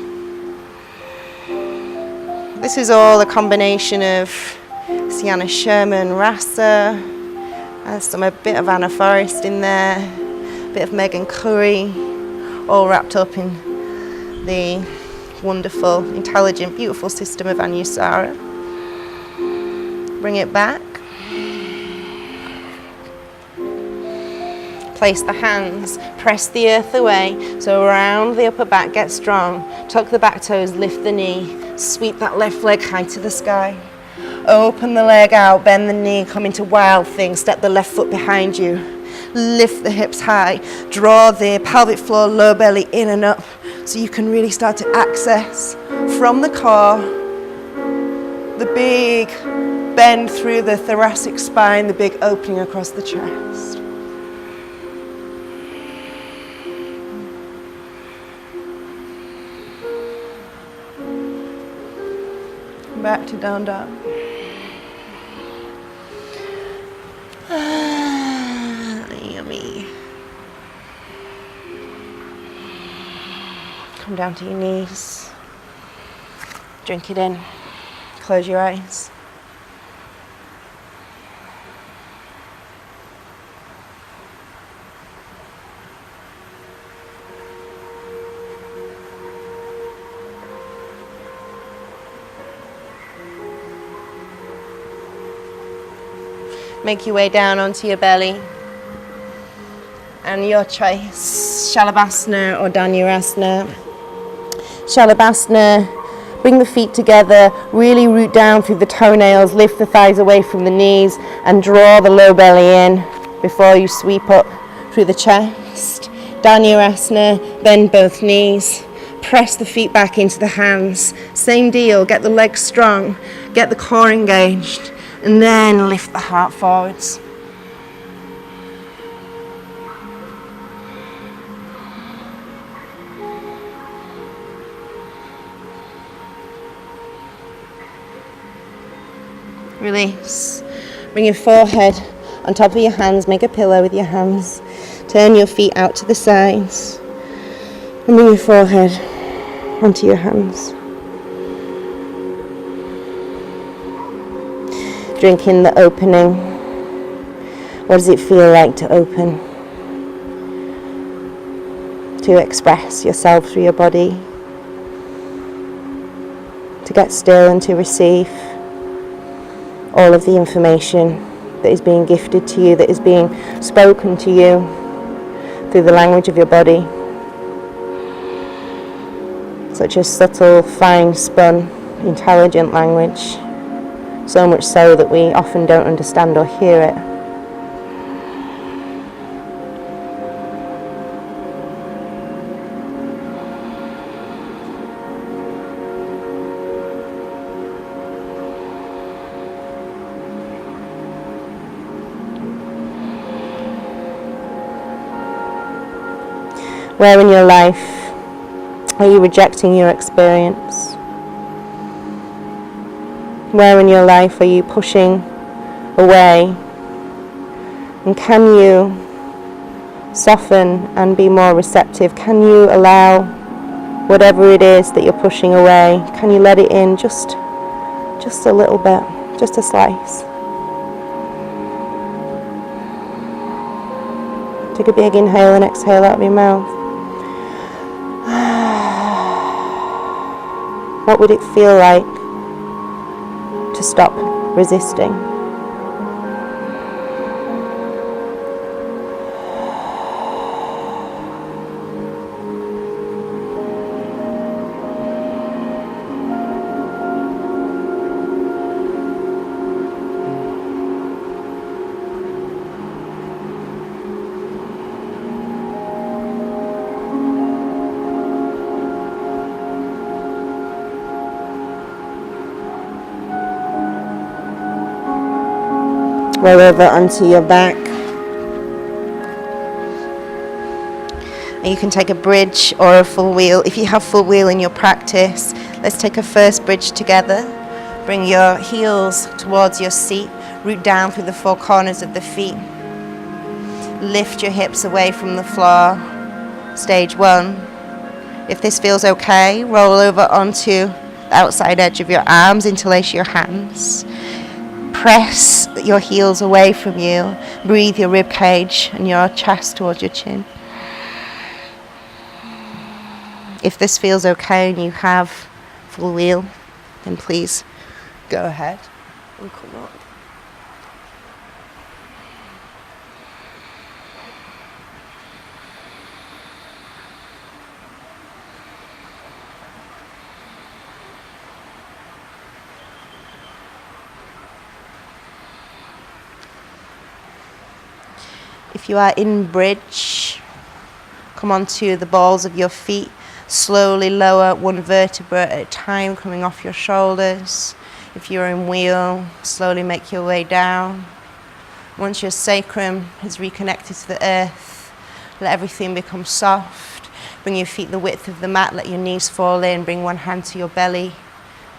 This is all a combination of Sienna Sherman, Rasa, there's a bit of Anna Forrest in there, a bit of Megan Curry, all wrapped up in the wonderful, intelligent, beautiful system of Anusara. Bring it back. Place the hands, press the earth away, so round the upper back, get strong. Tuck the back toes, lift the knee, sweep that left leg high to the sky. Open the leg out, bend the knee, come into wild thing, step the left foot behind you. Lift the hips high, draw the pelvic floor, low belly in and up, so you can really start to access from the core, the big bend through the thoracic spine, the big opening across the chest. Back to down dog. Yummy. Come down to your knees. Drink it in. Close your eyes. Make your way down onto your belly. And your choice, Shalabhasana or Dhanurasana. Shalabhasana, bring the feet together, really root down through the toenails, lift the thighs away from the knees, and draw the low belly in before you sweep up through the chest. Dhanurasana, bend both knees. Press the feet back into the hands. Same deal, get the legs strong, get the core engaged, and then lift the heart forwards. Release. Bring your forehead on top of your hands, make a pillow with your hands. Turn your feet out to the sides and bring your forehead onto your hands. Drink in the opening. What does it feel like to open? To express yourself through your body. To get still and to receive all of the information that is being gifted to you, that is being spoken to you through the language of your body. Such a subtle, fine-spun, intelligent language, so much so that we often don't understand or hear it. Where in your life are you rejecting your experience? Where in your life are you pushing away? And can you soften and be more receptive? Can you allow whatever it is that you're pushing away, can you let it in just a little bit, just a slice? Take a big inhale and exhale out of your mouth. What would it feel like to stop resisting? Roll over onto your back. And you can take a bridge or a full wheel. If you have full wheel in your practice, let's take a first bridge together. Bring your heels towards your seat. Root down through the four corners of the feet. Lift your hips away from the floor. Stage one. If this feels okay, roll over onto the outside edge of your arms, interlace your hands. Press your heels away from you. Breathe your rib cage and your chest towards your chin. If this feels okay and you have full wheel, then please go ahead and come up. If you are in bridge, come onto the balls of your feet. Slowly lower one vertebra at a time, coming off your shoulders. If you're in wheel, slowly make your way down. Once your sacrum is reconnected to the earth, let everything become soft. Bring your feet the width of the mat, let your knees fall in. Bring one hand to your belly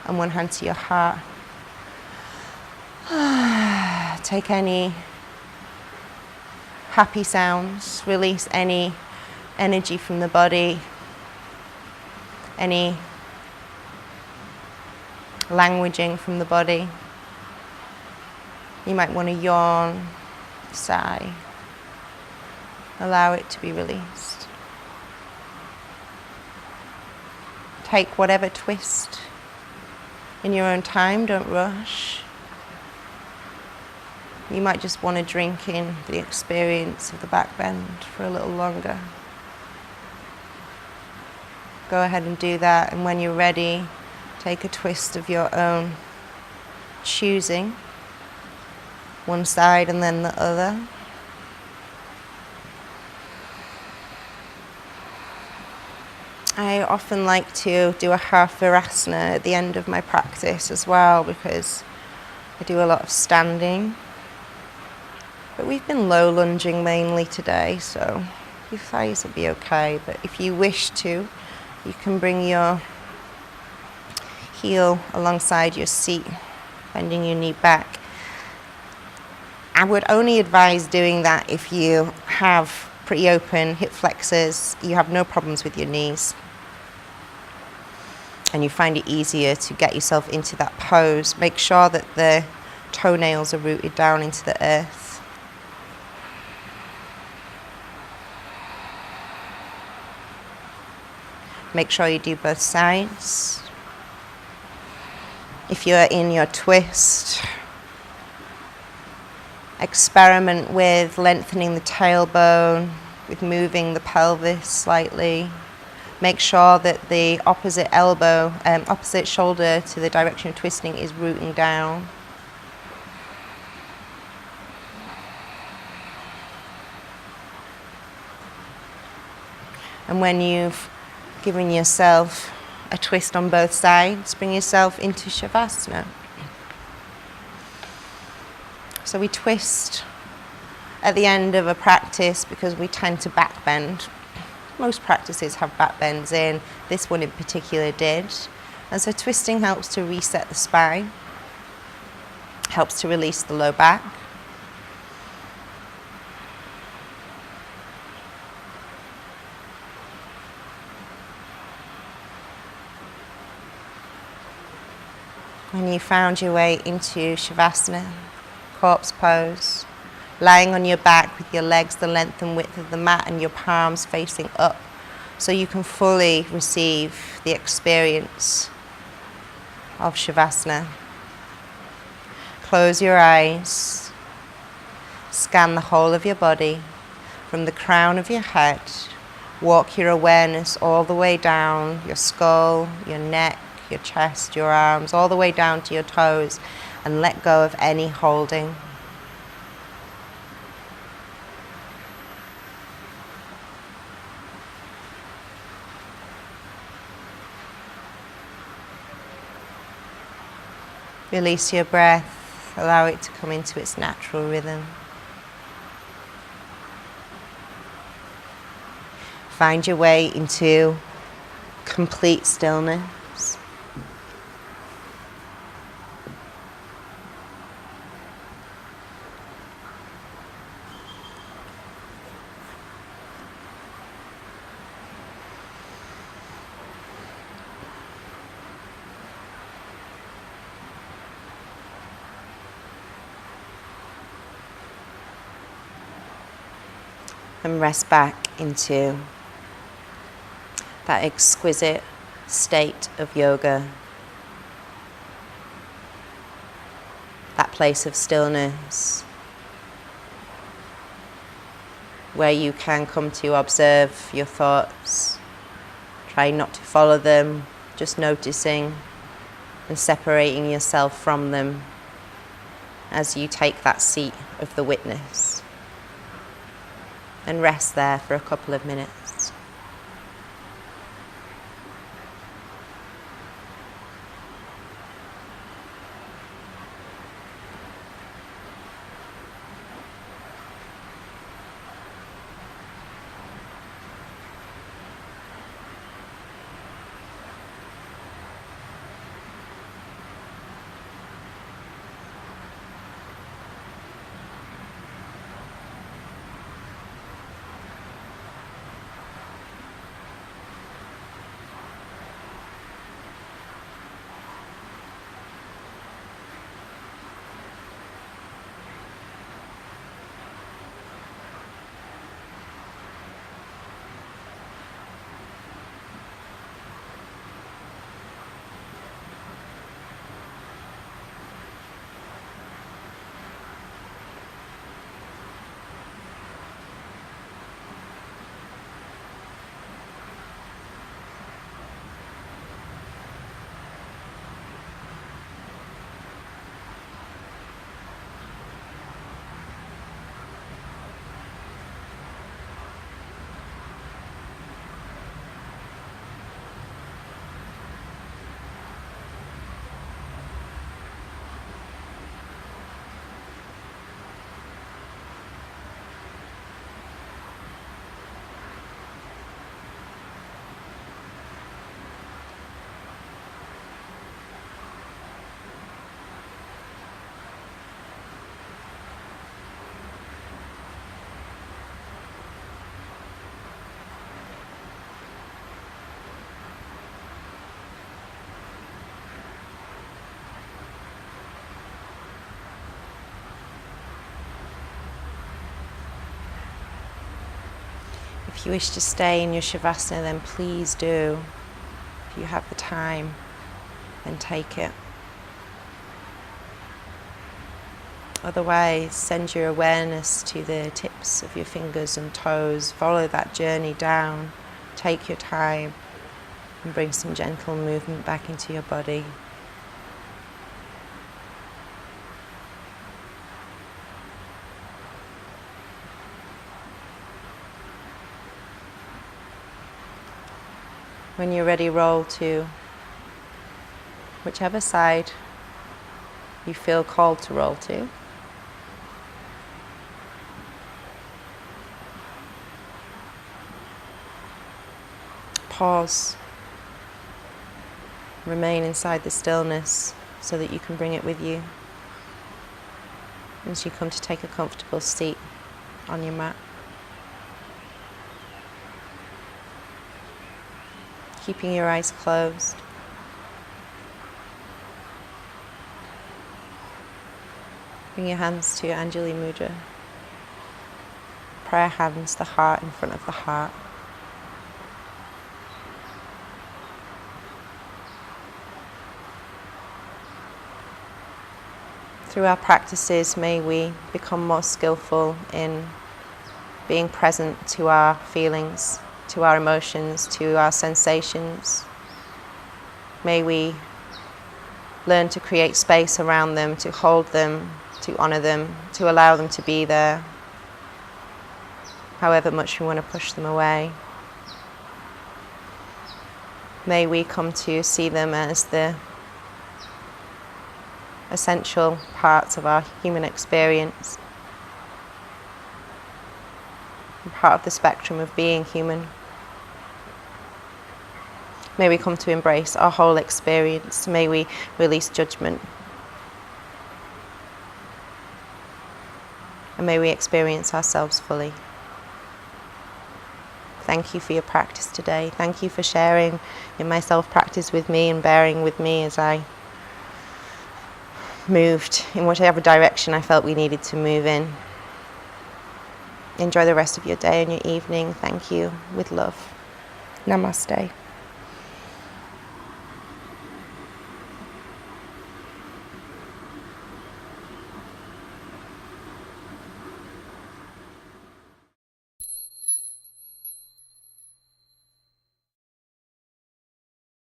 and one hand to your heart. Take any happy sounds, release any energy from the body, any languaging from the body. You might want to yawn, sigh. Allow it to be released. Take whatever twist in your own time, don't rush. You might just want to drink in the experience of the back bend for a little longer. Go ahead and do that, and when you're ready, take a twist of your own choosing, one side and then the other. I often like to do a half virasana at the end of my practice as well, because I do a lot of standing. But we've been low lunging mainly today, so your thighs will be okay. But if you wish to, you can bring your heel alongside your seat, bending your knee back. I would only advise doing that if you have pretty open hip flexors, you have no problems with your knees, and you find it easier to get yourself into that pose. Make sure that the toenails are rooted down into the earth. Make sure you do both sides. If you're in your twist, experiment with lengthening the tailbone, with moving the pelvis slightly. Make sure that the opposite elbow, opposite shoulder to the direction of twisting is rooting down. And when you've given yourself a twist on both sides, bring yourself into Shavasana. So we twist at the end of a practice because we tend to backbend. Most practices have backbends in, this one in particular did. And so twisting helps to reset the spine, helps to release the low back. When you found your way into Shavasana, corpse pose, lying on your back with your legs the length and width of the mat and your palms facing up, so you can fully receive the experience of Shavasana. Close your eyes, scan the whole of your body from the crown of your head, walk your awareness all the way down your skull, your neck, your chest, your arms, all the way down to your toes, and let go of any holding. Release your breath, allow it to come into its natural rhythm. Find your way into complete stillness. And rest back into that exquisite state of yoga, that place of stillness where you can come to observe your thoughts, try not to follow them, just noticing and separating yourself from them as you take that seat of the witness. And rest there for a couple of minutes. If you wish to stay in your Shavasana, then please do. If you have the time, then take it. Otherwise, send your awareness to the tips of your fingers and toes. Follow that journey down. Take your time and bring some gentle movement back into your body. When you're ready, roll to whichever side you feel called to roll to. Pause. Remain inside the stillness so that you can bring it with you as you come to take a comfortable seat on your mat. Keeping your eyes closed. Bring your hands to your Anjali Mudra. Prayer hands, the heart in front of the heart. Through our practices, may we become more skillful in being present to our feelings, to our emotions, to our sensations. May we learn to create space around them, to hold them, to honor them, to allow them to be there, however much we want to push them away. May we come to see them as the essential parts of our human experience, and part of the spectrum of being human. May we come to embrace our whole experience. May we release judgment. And may we experience ourselves fully. Thank you for your practice today. Thank you for sharing in my self-practice with me and bearing with me as I moved in whatever direction I felt we needed to move in. Enjoy the rest of your day and your evening. Thank you. With love. Namaste.